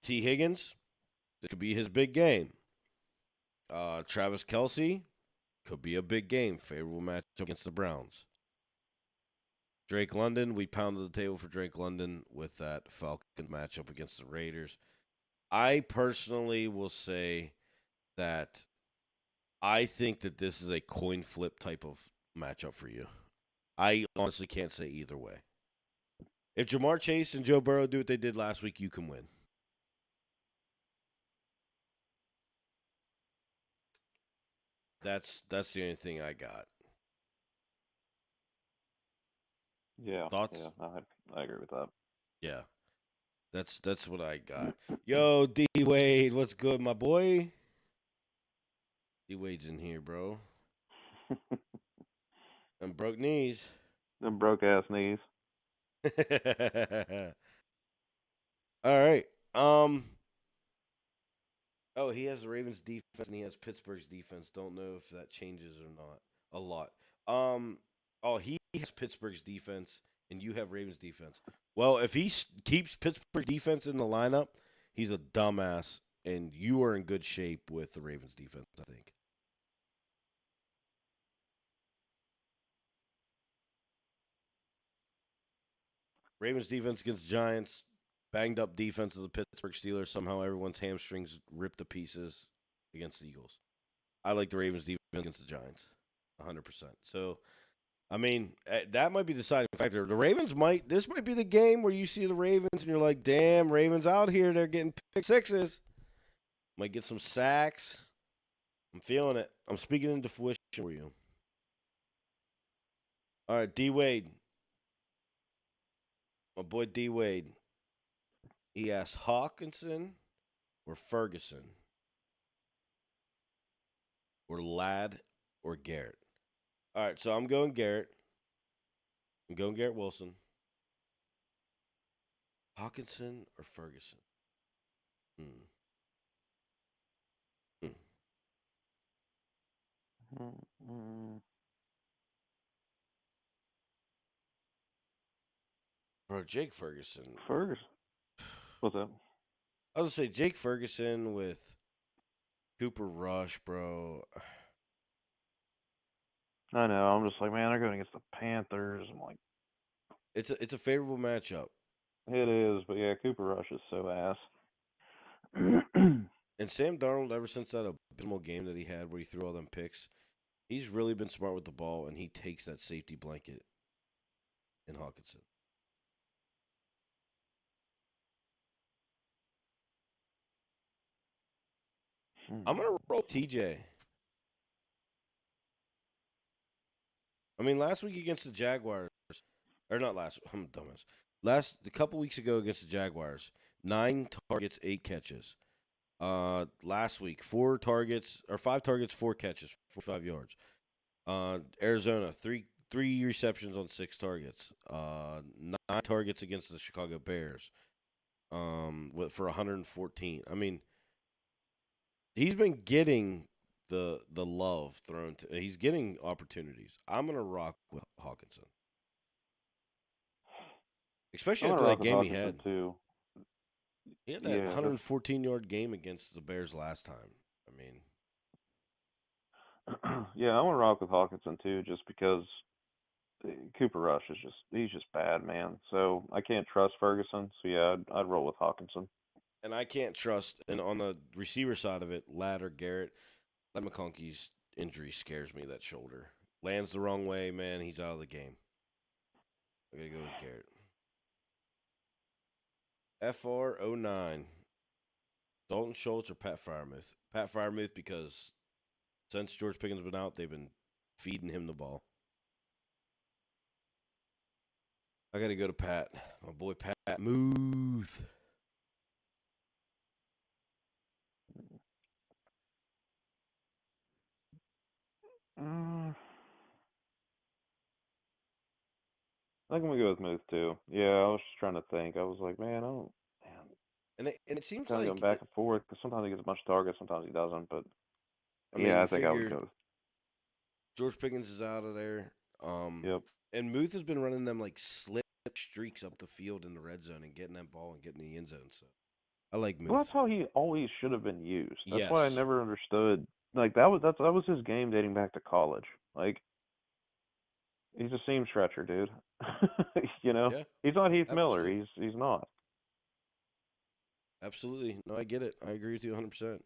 T. Higgins, this could be his big game. Travis Kelsey could be a big game. Favorable matchup against the Browns. Drake London, we pounded the table for Drake London with that Falcon matchup against the Raiders. I personally will say that I think that this is a coin flip type of matchup for you. I honestly can't say either way. If Jamar Chase and Joe Burrow do what they did last week, you can win. That's the only thing I got. Yeah, Thoughts? yeah, I agree with that. Yeah, that's what I got. Yo, D Wade, what's good, my boy? D Wade's in here, bro. And broke knees. Them broke ass knees. All right. Oh, he has the Ravens defense and he has Pittsburgh's defense. Don't know if that changes or not. A lot. Oh, he has Pittsburgh's defense and you have Ravens defense. Well, if he keeps Pittsburgh defense in the lineup, he's a dumbass, and you are in good shape with the Ravens defense, I think. Ravens defense against Giants, banged up defense of the Pittsburgh Steelers. Somehow everyone's hamstrings ripped to pieces against the Eagles. I like the Ravens defense against the Giants, 100%. So, I mean, that might be the deciding factor. The Ravens this might be the game where you see the Ravens and you're like, damn, Ravens out here, they're getting pick sixes. Might get some sacks. I'm feeling it. I'm speaking into fruition for you. All right, D Wade. My boy D Wade. He asked Hawkinson or Ferguson or Ladd or Garrett. All right, so I'm going Garrett. I'm going Garrett Wilson. Hawkinson or Ferguson? Hmm. Hmm. Mm, Bro, Jake Ferguson. Ferguson. What's that? I was gonna say Jake Ferguson with Cooper Rush, bro. I know. I'm just like, man, they're going against the Panthers. I'm like, It's a favorable matchup. it is, but yeah, Cooper Rush is so ass. And Sam Darnold, ever since that abysmal game that he had where he threw all them picks, he's really been smart with the ball, and he takes that safety blanket in Hawkinson. I'm gonna roll TJ. I mean, last week against the Jaguars, or not last. I'm a dumbass. A couple weeks ago against the Jaguars, 9 targets, 8 catches. Last week, 4 targets or 5 targets, 4 catches, 45 yards. Arizona, three receptions on 6 targets. 9 targets against the Chicago Bears. For 114. I mean, he's been getting the love thrown to. He's getting opportunities. I'm gonna rock with Hawkinson, especially I'm gonna after that rock with game he Hawkinson had. too. He had that Yeah, that's 114-yard game against the Bears last time. I mean, yeah, I want to rock with Hawkinson too, just because Cooper Rush is he's just bad, man. So I can't trust Ferguson. So yeah, I'd roll with Hawkinson. and I can't trust. And on the receiver side of it, Ladd or Garrett, Ladd McConkey's injury scares me. That shoulder lands the wrong way, man. He's out of the game. I gotta go with Garrett. FR09. Dalton Schultz or Pat Fryermuth? Pat Fryermuth because since George Pickens been out, they've been feeding him the ball. I got to go to Pat. My boy Pat Muth. Mm, I think I'm gonna go with Muth too. Yeah, I was just trying to think. I was like, man, I don't. Man, And it seems kind of going like, back and forth because sometimes he gets a bunch of targets, sometimes he doesn't. But I mean, yeah, you I think I would figure go. George Pickens is out of there. Yep. And Muth has been running them like slip streaks up the field in the red zone and getting that ball and getting the end zone. So I like Well, Muth. that's how he always should have been used. That's why I Yes. never understood. Like that was his game dating back to college. Like he's a seam stretcher, dude. You know, Yeah, he's not Heath Miller. absolutely. He's not. Absolutely. No, I get it. I agree with you 100%.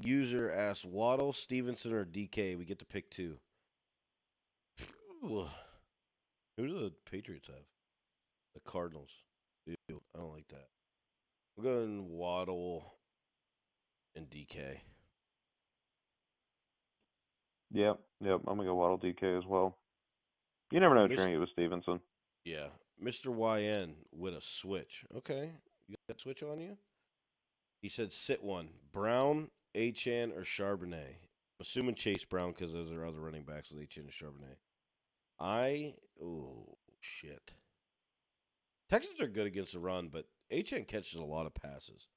User asks Waddle, Stevenson, or DK. We get to pick two. Who do the Patriots have? The Cardinals. Ew, I don't like that. I'm going Waddle and DK. Yep, yep. I'm gonna go Waddle DK as well. You never know what you're Miss, gonna get with Stevenson. yeah, Mr. YN with a switch. Okay, you got that switch on you? He said sit one. Brown, Achan, or Charbonnet. I'm assuming Chase Brown because those are other running backs with Achan and Charbonnet. Oh, shit. Texans are good against the run, but Achan catches a lot of passes.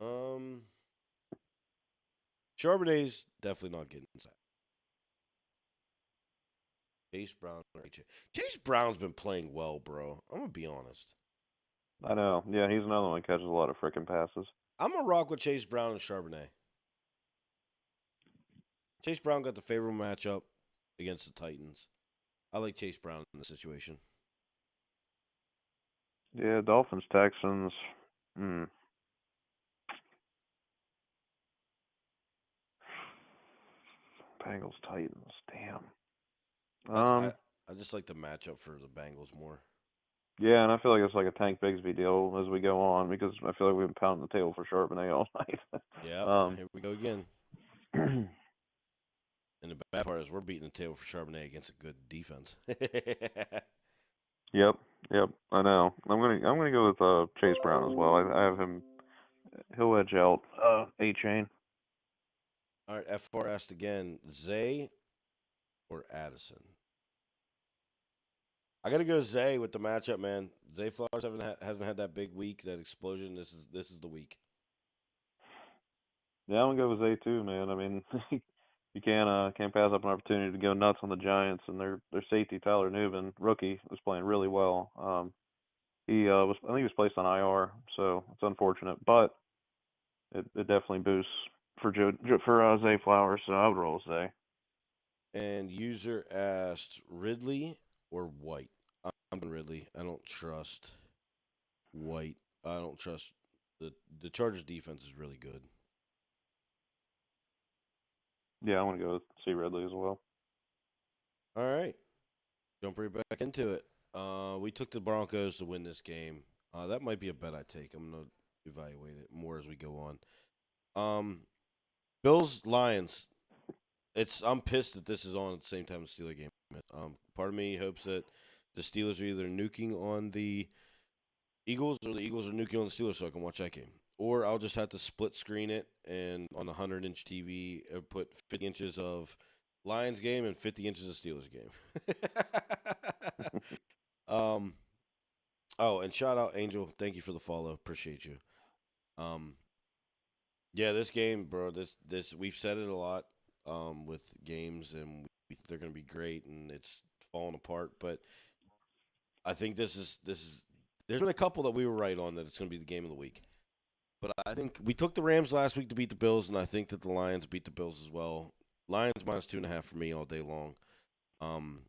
Um, Charbonnet's definitely not getting sacked. Chase Brown or Achan. Chase Brown's been playing well, bro. I'm gonna be honest. I know. Yeah, he's another one that catches a lot of freaking passes. I'm gonna rock with Chase Brown and Charbonnet. Chase Brown got the favorable matchup against the Titans. I like Chase Brown in this situation. Yeah, Dolphins, Texans. Hmm. Bengals, Titans. Damn. I, I Um. I just like the matchup for the Bengals more. Yeah, and I feel like it's like a Tank Bigsby deal as we go on because I feel like we've been pounding the table for Charbonnet all night. Yeah, um. here we go again. And the bad part is we're beating the table for Charbonnet against a good defense. Yep. Yep. I know. I'm gonna go with Chase Brown as well. I have him. He'll edge out A Chain. All right, FR asked again, Zay or Addison? I gotta go Zay with the matchup, man. Zay Flowers hasn't had that big week, that explosion. This is the week. Yeah, I'm gonna go with Zay too, man. I mean, you can't pass up an opportunity to go nuts on the Giants and their safety Tyler Nubin, rookie, was playing really well. He was I think he was placed on IR, so it's unfortunate, but it definitely boosts for Zay Flowers. So I would roll with Zay. And user asked Ridley or White. I'm going Ridley. I don't trust White. I don't trust the Chargers defense is really good. Yeah, I want to go with C Ridley as well. All right, jump right back into it. We took the Broncos to win this game. That might be a bet I take. I'm gonna evaluate it more as we go on. Bills Lions. I'm pissed that this is on at the same time as the Steelers game. Part of me hopes that the Steelers are either nuking on the Eagles or the Eagles are nuking on the Steelers so I can watch that game. Or I'll just have to split screen it and on a 100-inch TV put 50 inches of Lions game and 50 inches of Steelers game. um. Oh, and shout out Angel. Thank you for the follow. Appreciate you. Um. Yeah, this game, bro. This we've said it a lot. With games and they're gonna be great and it's falling apart. But I think this is. There's been a couple that we were right on that it's gonna be the game of the week. But I think we took the Rams last week to beat the Bills, and I think that the Lions beat the Bills as well. Lions minus 2.5 for me all day long. Um,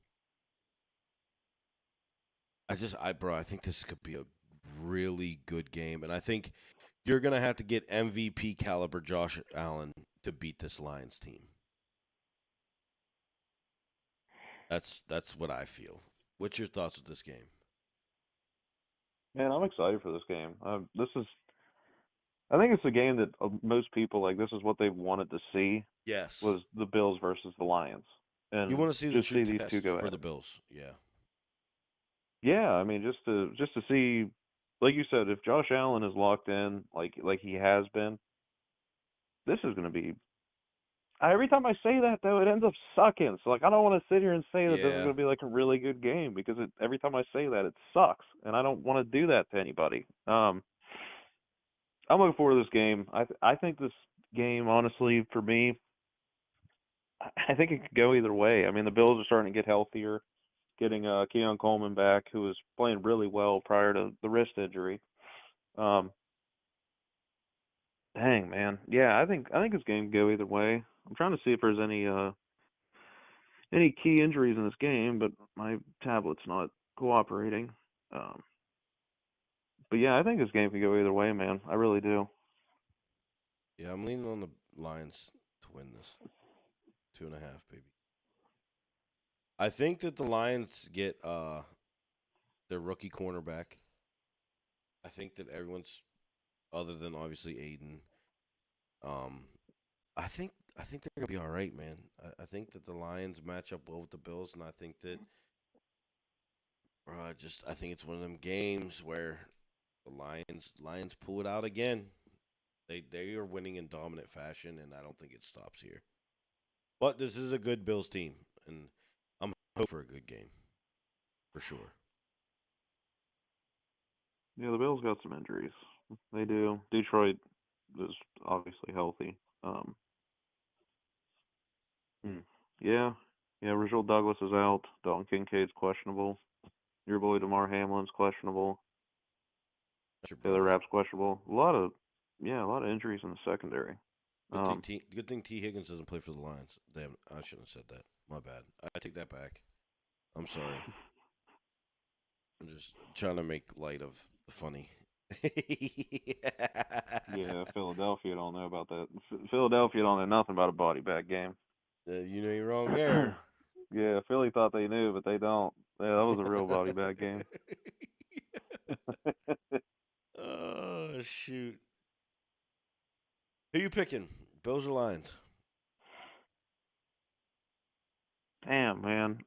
I think this could be a really good game, and I think you're gonna have to get MVP caliber Josh Allen to beat this Lions team. That's what I feel. What's your thoughts with this game? Man, I'm excited for this game. I think it's a game that most people like. This is what they wanted to see Yes, was the Bills versus the Lions, you and want to see the just true see these two test go for at the it. Bills. Yeah, Yeah, I mean, just to see, like you said, if Josh Allen is locked in, like he has been, this is going to be. Every time I say that though, it ends up sucking. So like, I don't want to sit here and say that this is yeah. going to be like a really good game because every time I say that, it sucks, and I don't want to do that to anybody. I'm looking forward to this game. I think this game, honestly, for me, I think it could go either way. I mean, the Bills are starting to get healthier, getting Keon Coleman back, who was playing really well prior to the wrist injury. Um, Dang man, yeah, I think this game can go either way. I'm trying to see if there's any key injuries in this game, but my tablet's not cooperating. Um, but yeah, I think this game could go either way, man. I really do. Yeah, I'm leaning on the Lions to win this 2.5, baby. I think that the Lions get their rookie cornerback. I think that everyone's other than obviously Aiden. Um, I think I think they're gonna be all right, man. I think that the Lions match up well with the Bills, and I think that I think it's one of them games where the Lions pull it out again. They are winning in dominant fashion, and I don't think it stops here. But this is a good Bills team, and I'm hoping for a good game for sure. Yeah, the Bills got some injuries. They do. Detroit is obviously healthy. Hmm. Yeah, yeah. Rasul Douglas is out. Dalton Kincaid's questionable. Your boy Damar Hamlin's questionable. That's your Taylor brother. Rapp's questionable. A lot of injuries in the secondary. Um, Good thing T Higgins doesn't play for the Lions. Damn, I shouldn't have said that. My bad. I take that back. I'm sorry. I'm just trying to make light of the funny. yeah, Philadelphia don't know about that. Philadelphia don't know nothing about a body bag game. You know you're wrong there. yeah, Philly thought they knew, but they don't. Yeah, that was a real body bag game. Oh shoot! Who you picking? Bills or Lions? Damn, man.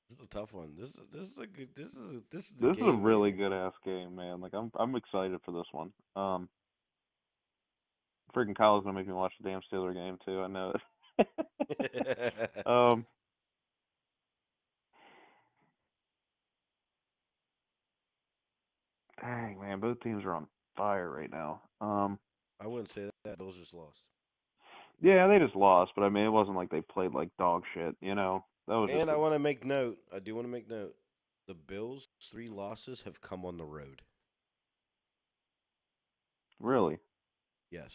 This is a tough one. This is a good. This is the This is a game really where. good ass game, man. Like I'm excited for this one. Freaking Kyle's gonna make me watch the damn Steeler game too. I know it. um, dang man, both teams are on fire right now. I wouldn't say that. Bills just lost. Yeah, they just lost, but I mean, it wasn't like they played like dog shit. You know, that was just And a I want to make note. I do want to make note. The Bills' 3 losses have come on the road. really. Yes.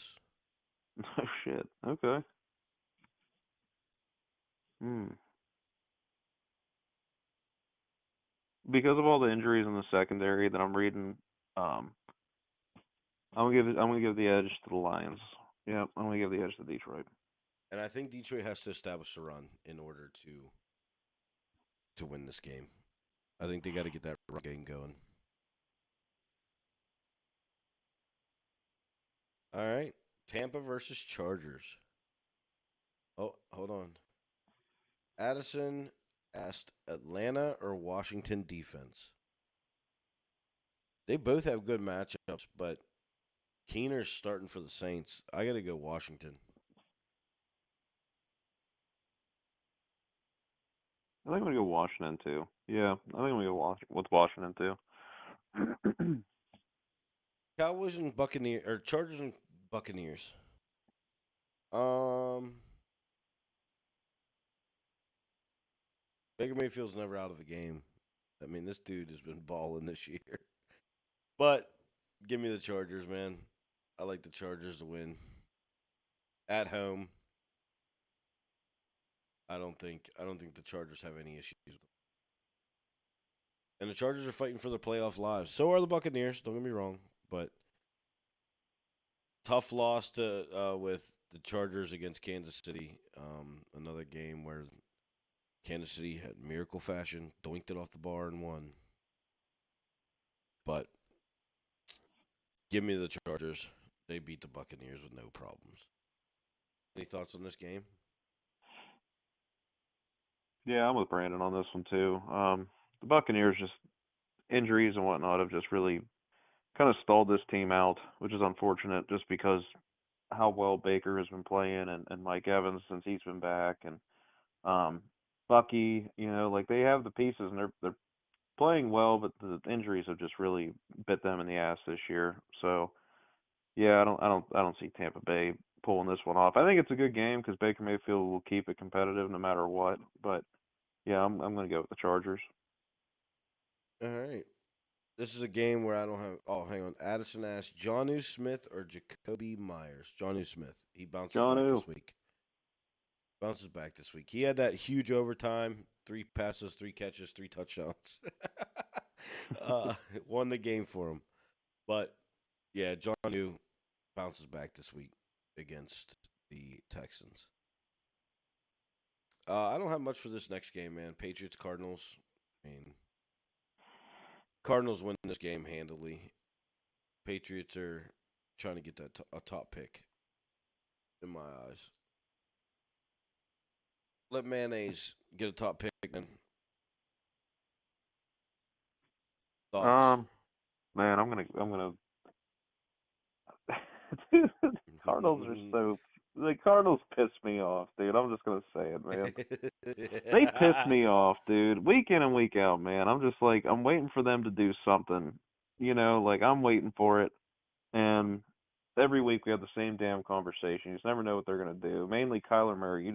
Oh shit. Okay. Hmm. Because of all the injuries in the secondary that I'm reading, um, I'm gonna give the edge to the Lions. Yeah, I'm gonna give the edge to Detroit. And I think Detroit has to establish a run in order to win this game. I think they got to get that run game going. All right. Tampa versus Chargers. Oh, hold on. Addison asked Atlanta or Washington defense. They both have good matchups, but Keener's starting for the Saints. I got to go Washington. I think I'm gonna go Washington too. Yeah, I think I'm gonna go with Washington too. Cowboys and Buccaneers or Chargers and Buccaneers. Um, Baker Mayfield's never out of the game. I mean, this dude has been balling this year. But give me the Chargers, man. I like the Chargers to win at home. I don't think the Chargers have any issues with them. And the Chargers are fighting for their playoff lives. So are the Buccaneers. Don't get me wrong, but tough loss to with the Chargers against Kansas City. Another game where Kansas City had miracle fashion, doinked it off the bar and won. But give me the Chargers. They beat the Buccaneers with no problems. Any thoughts on this game? Yeah, I'm with Brandon on this one too. The Buccaneers just injuries and whatnot have just really kind of stalled this team out, which is unfortunate just because how well Baker has been playing and Mike Evans since he's been back and um Bucky, you know, like they have the pieces and they're playing well, but the injuries have just really bit them in the ass this year. So yeah, I don't see Tampa Bay pulling this one off. I think it's a good game because Baker Mayfield will keep it competitive no matter what. But yeah, I'm gonna go with the Chargers. All right. This is a game where I don't have. Oh, hang on. Addison asked Johnu Smith or Jacoby Myers. Johnu Smith. He bounces back John. this week. Bounces back this week. He had that huge overtime, 3 passes, 3 catches, 3 touchdowns. uh, Won the game for him. But yeah, Johnu bounces back this week against the Texans. I don't have much for this next game, man. Patriots Cardinals. I mean, Cardinals win this game handily. Patriots are trying to get a top pick. in my eyes. Let mayonnaise get a top pick. Then thoughts? Um, Man, I'm gonna. Dude, the Cardinals are so. The Cardinals piss me off, dude. I'm just gonna say it, man. They piss me off, dude. Week in and week out, man. I'm just like, I'm waiting for them to do something. Like I'm waiting for it. And every week we have the same damn conversation. You just never know what they're gonna do. Mainly Kyler Murray. You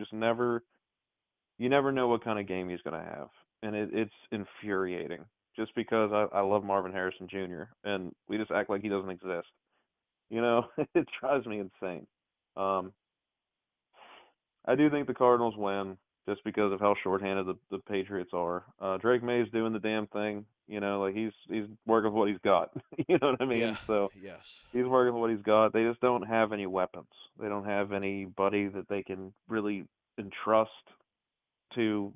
never know what kind of game he's gonna have, and it's infuriating. Just because I love Marvin Harrison Jr. and we just act like he doesn't exist. It drives me insane. Um, I do think the Cardinals win just because of how shorthanded the Patriots are. Drake May's doing the damn thing. Like he's working with what he's got. You know what I Yeah. mean? So Yes. he's working with what he's got. They just don't have any weapons. They don't have anybody that they can really entrust to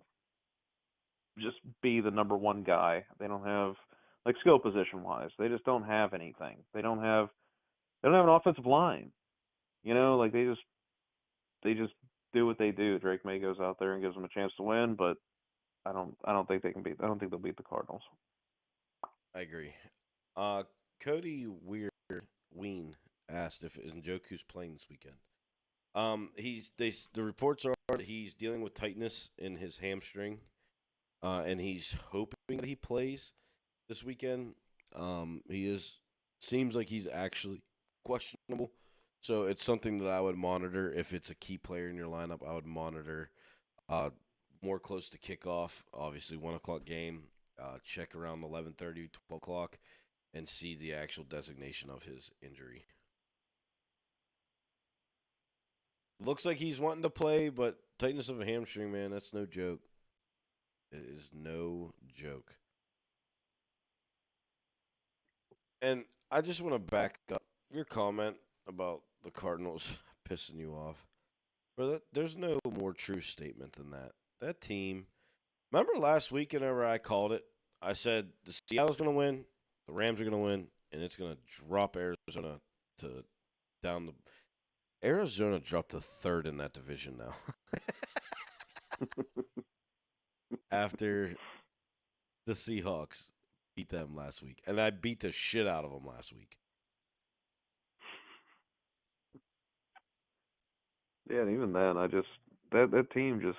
just be the number one guy. They don't have like skill position wise. They just don't have anything. They don't have an offensive line. Like they just do what they do. Drake May goes out there and gives them a chance to win, but I don't think they can beat. I don't think they'll beat the Cardinals. I agree. Cody Ween asked if Njoku's playing this weekend. The reports are that he's dealing with tightness in his hamstring, and he's hoping that he plays this weekend. He seems like he's actually questionable, so it's something that I would monitor if it's a key player in your lineup. I would monitor uh, more close to kickoff. Obviously, 1 o'clock game. Check around 11:30, 12 o'clock, and see the actual designation of his injury. Looks like he's wanting to play, but tightness of a hamstring, man, that's no joke. It is no joke. And I just want to back up your comment about the Cardinals pissing you off. But there's no more true statement than that. That team. Remember last week, whenever I called it, I said the Seattle's going to win, the Rams are going to win, and it's going to drop Arizona to down the. Arizona dropped to third in that division now. After the Seahawks beat them last week, and I beat the shit out of them last week. Yeah, and even then, I just that team just.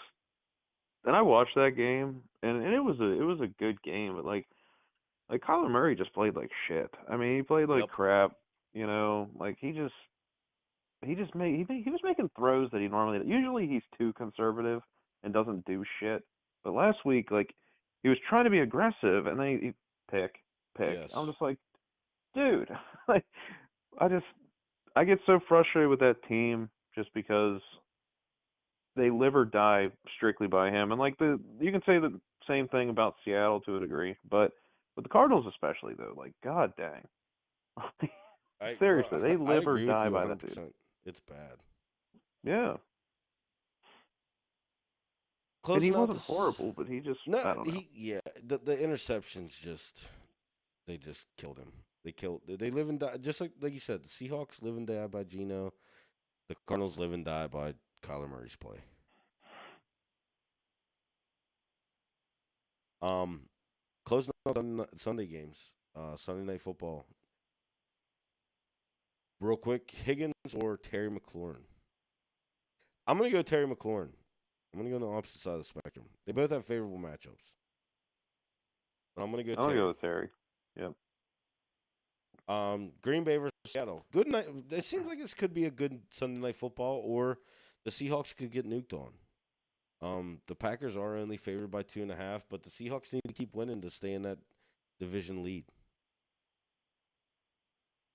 And I watched that game, and it was a good game, but like Kyler Murray just played like shit. I mean, he played like Yep. crap. Like he was making throws that he normally. Usually he's too conservative and doesn't do shit. But last week, like he was trying to be aggressive, and then he pick. I'm Yes. just like, dude, like I just I get so frustrated with that team just because they live or die strictly by him. And you can say the same thing about Seattle to a degree, but with the Cardinals especially though, like god dang. Bro, Seriously, they I live or agree with die you by that dude. 100%. It's bad. Yeah. And he Closing out wasn't this. horrible, but he just No, I don't know. yeah. The interceptions they just killed him. They live and die just like you said. The Seahawks live and die by Geno. The Cardinals live and die by Kyler Murray's play. Um, Closing out on Sunday games. Sunday night football. Real quick, Higgins or Terry McLaurin. I'm gonna go Terry McLaurin. I'm gonna go on the opposite side of the spectrum. They both have favorable matchups, but I'm gonna go I'm gonna go Terry. with Terry. Yep. Green Bay versus Seattle. Good night. It seems like this could be a good Sunday night football, or the Seahawks could get nuked on. The Packers are only favored by 2.5, but the Seahawks need to keep winning to stay in that division lead.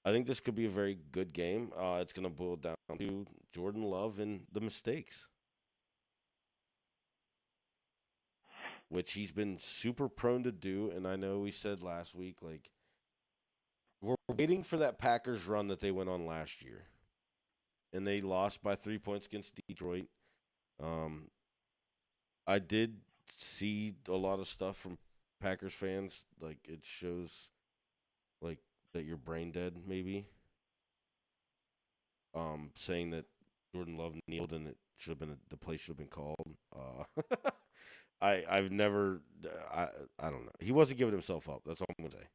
I think this could be a very good game. It's going to boil down to Jordan Love and the mistakes, which he's been super prone to do. And I know we said last week, like, we're waiting for that Packers run that they went on last year. And they lost by 3 points against Detroit. Um, I did see a lot of stuff from Packers fans. Like, it shows, like, that you're brain dead, maybe. Saying that Jordan Love kneeled and it should have been the play should have been called. I've never I don't know. He wasn't giving himself up. That's all I'm gonna say.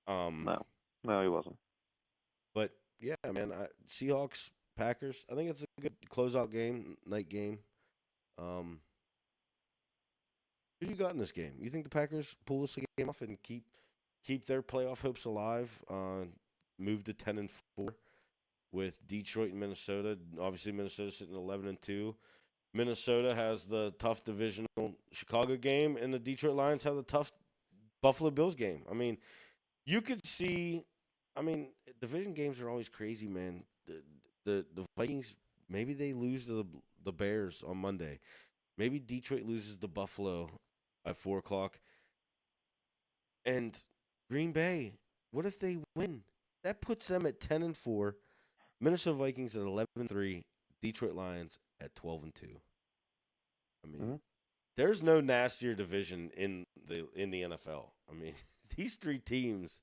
Um, No, no, he wasn't. but yeah, man, Seahawks Packers. I think it's a good closeout game, night game. Um, who you got in this game? You think the Packers pull this game off and keep their playoff hopes alive? Move to 10-4 with Detroit and Minnesota. Obviously, Minnesota sitting 11-2. Minnesota has the tough divisional Chicago game, and the Detroit Lions have the tough Buffalo Bills game. I mean, you could see. I mean, division games are always crazy, man. The Vikings, maybe they lose to the Bears on Monday. Maybe Detroit loses to Buffalo at 4 o'clock, and Green Bay. What if they win? That puts them at 10-4. Minnesota Vikings at 11-3. Detroit Lions at 12-2. I mean, Hmm. there's no nastier division in the NFL. I mean, these three teams,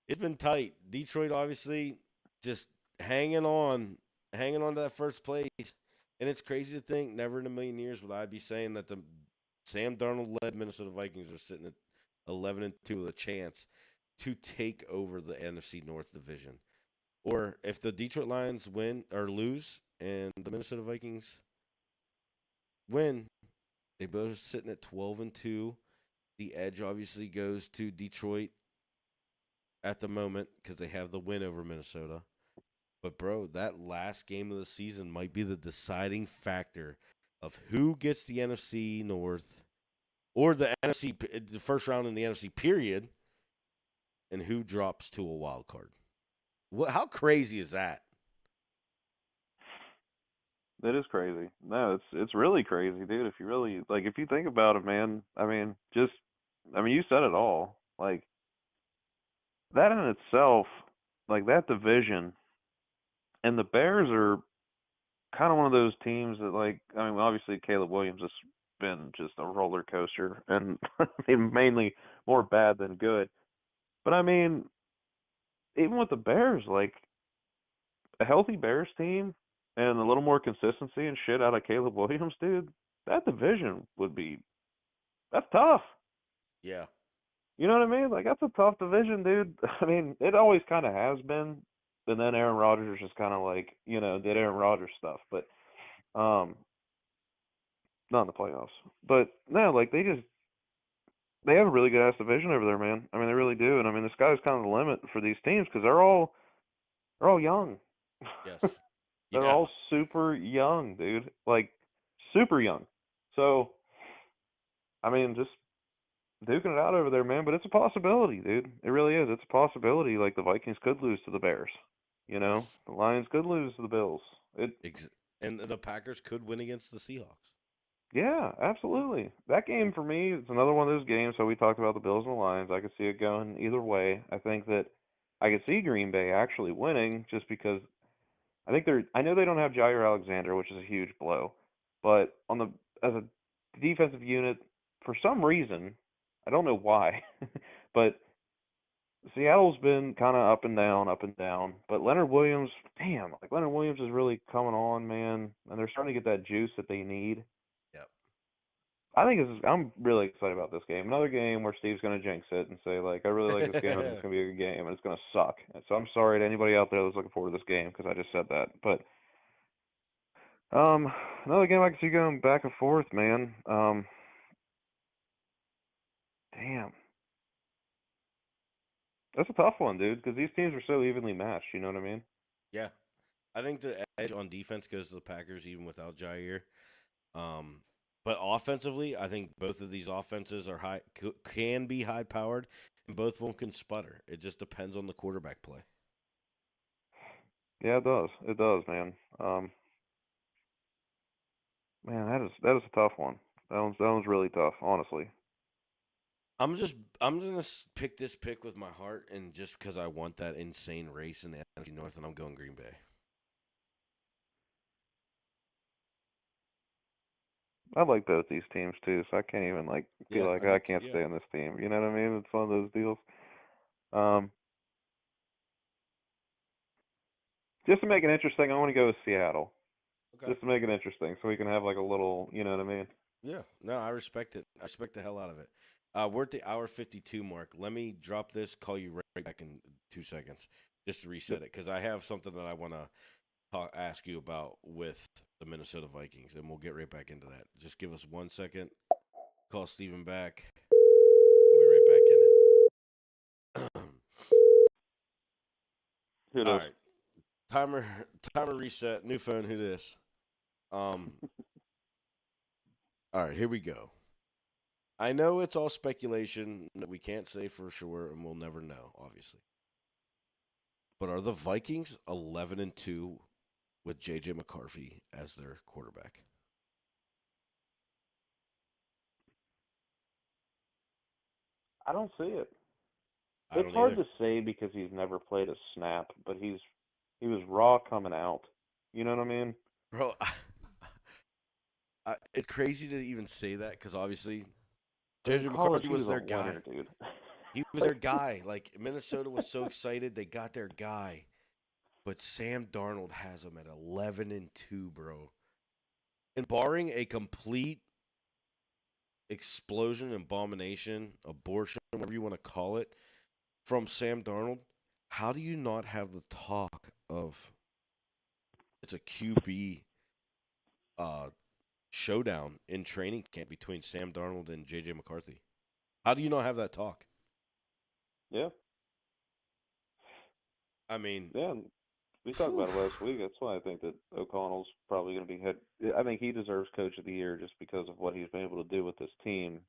it's been tight. Detroit obviously just hanging on to that first place. And it's crazy to think, never in a million years would I be saying that the Sam Darnold led Minnesota Vikings are sitting at 11-2 with a chance to take over the NFC North division. Or if the Detroit Lions win or lose and the Minnesota Vikings win, they both are sitting at 12-2. The edge obviously goes to Detroit at the moment because they have the win over Minnesota. But bro, that last game of the season might be the deciding factor of who gets the NFC North or the the first round in the NFC period, and who drops to a wild card. How crazy is that? It is crazy. No, it's really crazy, dude. If you really like, if you think about it, man. I mean, you said it all. Like that in itself, like that division, and the Bears are kind of one of those teams that, like, I mean, obviously Caleb Williams has been just a roller coaster, and I mean, mainly more bad than good. But I mean, even with the Bears, like a healthy Bears team and a little more consistency and shit out of Caleb Williams, dude, that division would be that's tough. Yeah. You know what I mean? Like that's a tough division, dude. I mean, it always kind of has been. And then Aaron Rodgers just kind of like, did Aaron Rodgers stuff, but um, not in the playoffs. But no, like they have a really good ass division over there, man. I mean, they really do. And I mean, the sky's kind of the limit for these teams because they're all young. Yes. They're Yeah. all super young, dude. Like super young. So I mean, just duking it out over there, man. But it's a possibility, dude. It really is. It's a possibility. Like the Vikings could lose to the Bears. Yes. The Lions could lose to the Bills. Ex- and the Packers could win against the Seahawks. Yeah, absolutely. That game for me is another one of those games. So we talked about the Bills and the Lions. I could see it going either way. I think that I could see Green Bay actually winning just because I know they don't have Jair Alexander, which is a huge blow. But as a defensive unit, for some reason, I don't know why, but Seattle's been kind of up and down. But Leonard Williams, damn, like Leonard Williams is really coming on, man, and they're starting to get that juice that they need. Yep. I'm really excited about this game. Another game where Steve's going to jinx it and say, like, I really like this game. I think it's going to be a good game, and it's going to suck. And so I'm sorry to anybody out there that's looking forward to this game because I just said that. But another game I can see going back and forth, man. Damn, that's a tough one, dude, because these teams are so evenly matched. You know what I mean? Yeah. I think the edge on defense goes to the Packers even without Jair. Um, but offensively, I think both of these offenses are can be high powered, and both of them can sputter. It just depends on the quarterback play. Yeah, it does. It does, man. Man, that is a tough one. That one's really tough, honestly. I'm gonna pick this pick with my heart, and just because I want that insane race in the NFC North, and I'm going Green Bay. I like both these teams too, so I can't even like be Yeah, like I I do. can't Yeah, stay in this team. You know what I mean? It's one of those deals. Um, Just to make it interesting, I want to go with Seattle. Okay. Just to make it interesting, so we can have like a little, you know what I mean? Yeah. No, I respect it. I respect the hell out of it. We're at the hour 52 mark. Let me drop this. Call you right back in 2 seconds, just to Yep. reset it, because I have something that I want to ask you about with the Minnesota Vikings, and we'll get right back into that. Just give us 1 second. Call Steven back. We'll be right back in it. Who All knows? right. Timer timer reset. New phone. Who this? Um. All right. Here we go. I know it's all speculation that we can't say for sure, and we'll never know, obviously. But are the Vikings 11-2 with JJ McCarthy as their quarterback? I don't see it. I It's don't hard either, to say because he's never played a snap, but he was raw coming out. You know what I mean? bro. It's crazy to even say that because obviously But in JJ college, McCarthy he was was a their guy. winner, dude. He was their Like, guy. Like Minnesota was so excited they got their guy, but Sam Darnold has them at 11-2, bro. And barring a complete explosion, abomination, abortion, whatever you want to call it, from Sam Darnold, how do you not have the talk of it's a QB uh, showdown in training camp between Sam Darnold and JJ McCarthy? How do you not have that talk? yeah, I mean, yeah. We talked whew, about it last week. That's why I think that O'Connell's probably going to be head. I think he deserves Coach of the Year just because of what he's been able to do with this team.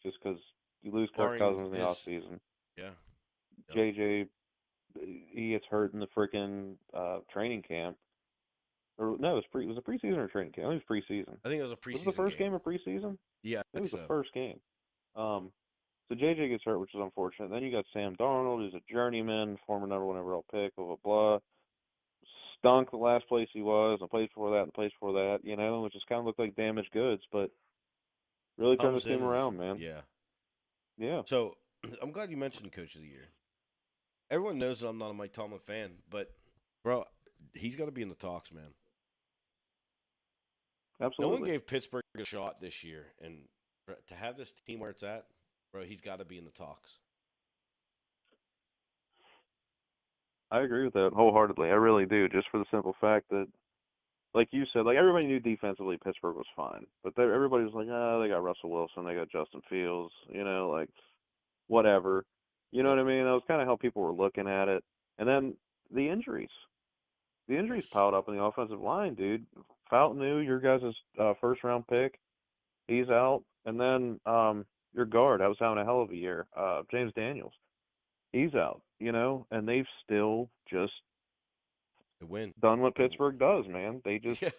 Just because you lose Kirk barring Cousins in the his, off season, yeah, yep. JJ he gets hurt in the freaking training camp. Or no, it was a preseason or training camp. I think it was preseason. I think it was a Was it the preseason first game. game of preseason? Yeah, I I think think it was the so. first game. Um, so JJ gets hurt, which is unfortunate. Then you got Sam Darnold, who's a journeyman, former number one overall pick, blah blah blah. Stunk the last place he was, and the place before that, and the place before that, you know, it just kind of looked like damaged goods, but really turned Comes this team in and around, man. yeah. Yeah, So I'm glad you mentioned Coach of the Year. Everyone knows that I'm not a Mike Tomlin fan, but bro, he's got to be in the talks, man. No one absolutely. gave Pittsburgh a shot this year, and to have this team where it's at, bro, he's got to be in the talks. I agree with that wholeheartedly. I really do, just for the simple fact that, like you said, like everybody knew defensively Pittsburgh was fine, but everybody was like, ah, they got Russell Wilson, they got Justin Fields, you know, like whatever. You know Yep. what I mean? That was kind of how people were looking at it. And then the injuries. The Yes. injuries piled up in the offensive line, dude. Fountain, your guys' first round pick, he's out. And then your guard, I was having a hell of a year. James Daniels, he's out, you know, and they've still just They win. done what They, Pittsburgh does, man. yeah.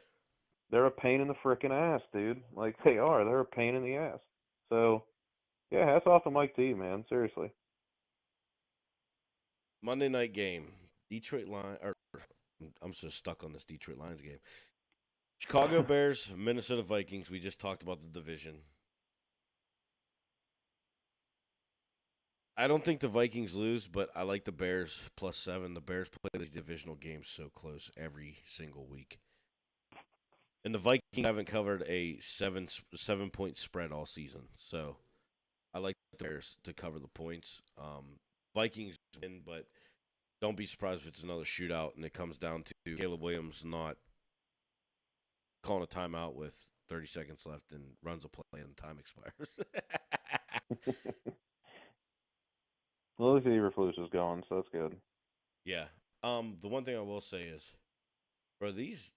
They're a pain in the frickin' ass, dude. Like they are. They're a pain in the ass. So yeah, hats off to Mike T, man. Seriously. Monday night game. Detroit Lions. Or I'm so stuck on this Detroit Lions game. Chicago Bears, Minnesota Vikings. We just talked about the division. I don't think the Vikings lose, but I like the Bears +7. The Bears play these divisional games so close every single week. And the Vikings haven't covered a 7 point spread all season. So I like the Bears to cover the points. Vikings win, but don't be surprised if it's another shootout and it comes down to Caleb Williams not calling a timeout with 30 seconds left and runs a play and time expires. Well, at least Eberflus is going, so that's good. Yeah. The one thing I will say is, bro, these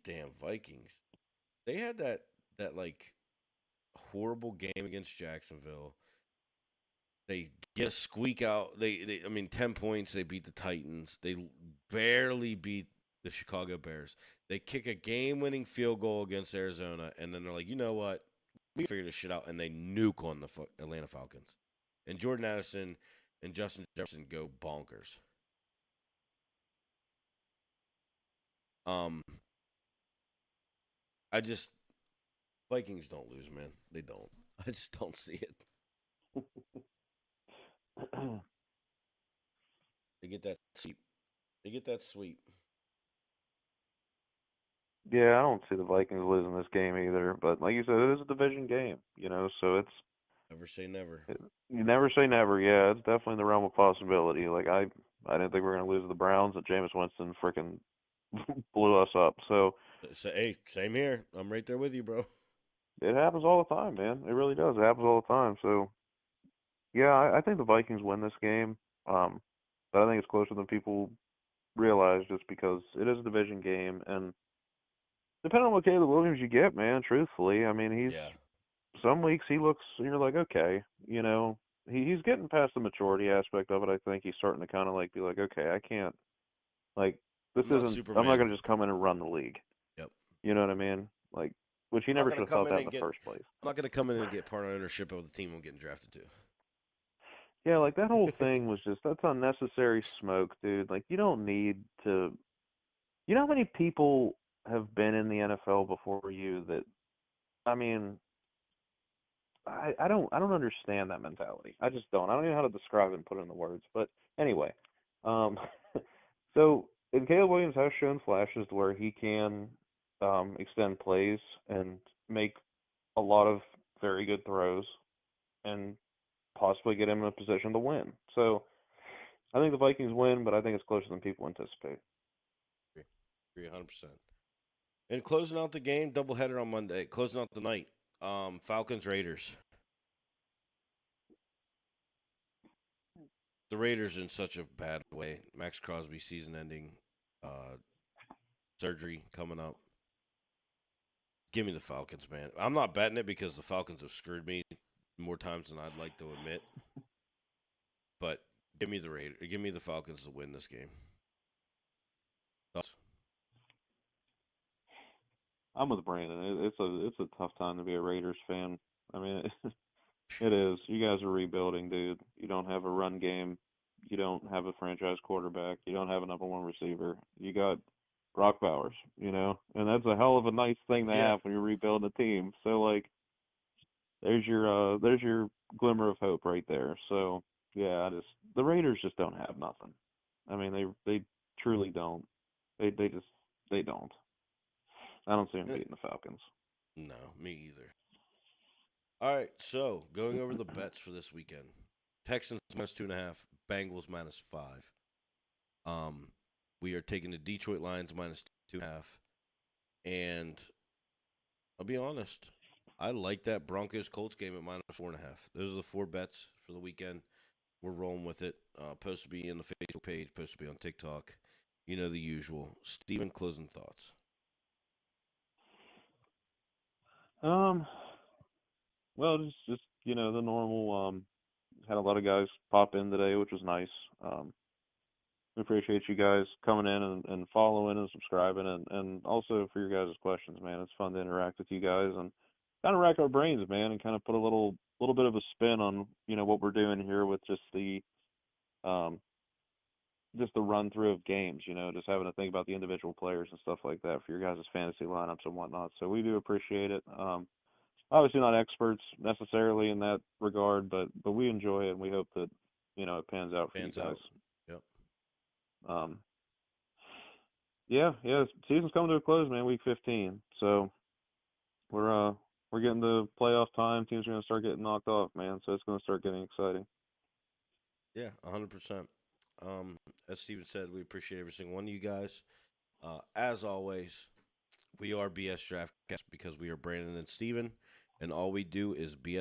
damn Vikings, they had that like horrible game against Jacksonville. They get a squeak out. I mean, 10 points. They beat the Titans. They barely beat the Chicago Bears. They kick a game-winning field goal against Arizona, and then they're like, you know what? We figured this shit out, and they nuke on the Atlanta Falcons. And Jordan Addison and Justin Jefferson go bonkers. Um, I just Vikings don't lose, man. They don't. I just don't see it. They get that seat. They get that sweep. Yeah, I don't see the Vikings losing this game either. But like you said, it is a division game, so Never say never. you never say never. Yeah, it's definitely in the realm of possibility. Like I didn't think we were gonna lose to the Browns, and Jameis Winston freaking blew us up. So So, hey, same here. I'm right there with you, bro. it happens all the time, man. It really does. It happens all the time. So yeah, I think the Vikings win this game. Um, but I think it's closer than people realize, just because it is a division game, and depending on what Caleb Williams you get, man, truthfully, I mean, Yeah. some weeks he looks, you're like, okay, he's getting past the maturity aspect of it. I think he's starting to kind of like be like, okay, I can't, like, this I'm not isn't, I'm not Superman. gonna just come in and run the league. Yep. You know what I mean? Like, which he I'm not never gonna should have come thought in that in and the get. first place. I'm not gonna come in and get part ownership of the team I'm getting drafted Yeah, like that whole to. thing was just, that's unnecessary smoke, dude. Like, you don't need to. You know how many people have been in the NFL before you that, I mean, I don't understand that mentality. I just don't. I don't even know how to describe it and put it into words. But anyway, um, so and Caleb Williams has shown flashes to where he can extend plays and make a lot of very good throws and possibly get him in a position to win. So I think the Vikings win, but I think it's closer than people anticipate. Agree 100%. And closing out the game, doubleheader on Monday. Closing out the night, Falcons Raiders. The Raiders in such a bad way. Max Crosby season ending, uh, surgery coming up. Give me the Falcons, man. I'm not betting it because the Falcons have screwed me more times than I'd like to admit. But give me the Raiders. Give me the Falcons to win this game. Thoughts? I'm with Brandon. It's a tough time to be a Raiders fan. I mean, it is. You guys are rebuilding, dude. You don't have a run game. You don't have a franchise quarterback. You don't have a number one receiver. You got Brock Bowers, and that's a hell of a nice thing to Yeah. have when you're rebuilding a team. So like, there's your glimmer of hope right there. So yeah, the Raiders just don't have nothing. I mean, they truly don't. They don't. I don't see them beating the Falcons. No, me either. All right, so going over the bets for this weekend: Texans -2.5, Bengals -5. Um, we are taking the Detroit Lions -2.5, and I'll be honest, I like that Broncos Colts game at -4.5. Those are the four bets for the weekend. We're rolling with it. Supposed to be in the Facebook page, supposed to be on TikTok. You know the usual. Steven, closing thoughts. Um, well, just the normal. Had a lot of guys pop in today, which was nice. We appreciate you guys coming in and following and subscribing, and also for your guys' questions, man. It's fun to interact with you guys and kind of rack our brains, man, and kind of put a little bit of a spin on what we're doing here with um just the run through of games, just having to think about the individual players and stuff like that for your guys' fantasy lineups and whatnot. So we do appreciate it. Obviously not experts necessarily in that regard, but we enjoy it and we hope that it pans out for you Fans guys. out. Yep. Um, yeah, season's coming to a close, man. Week 15, so we're getting to playoff time. Teams are gonna start getting knocked off, man. So it's gonna start getting exciting. Yeah, 100%. As Steven said, we appreciate every single one of you guys. As always, we are BS Draftcast because we are Brandon and Steven, and all we do is BS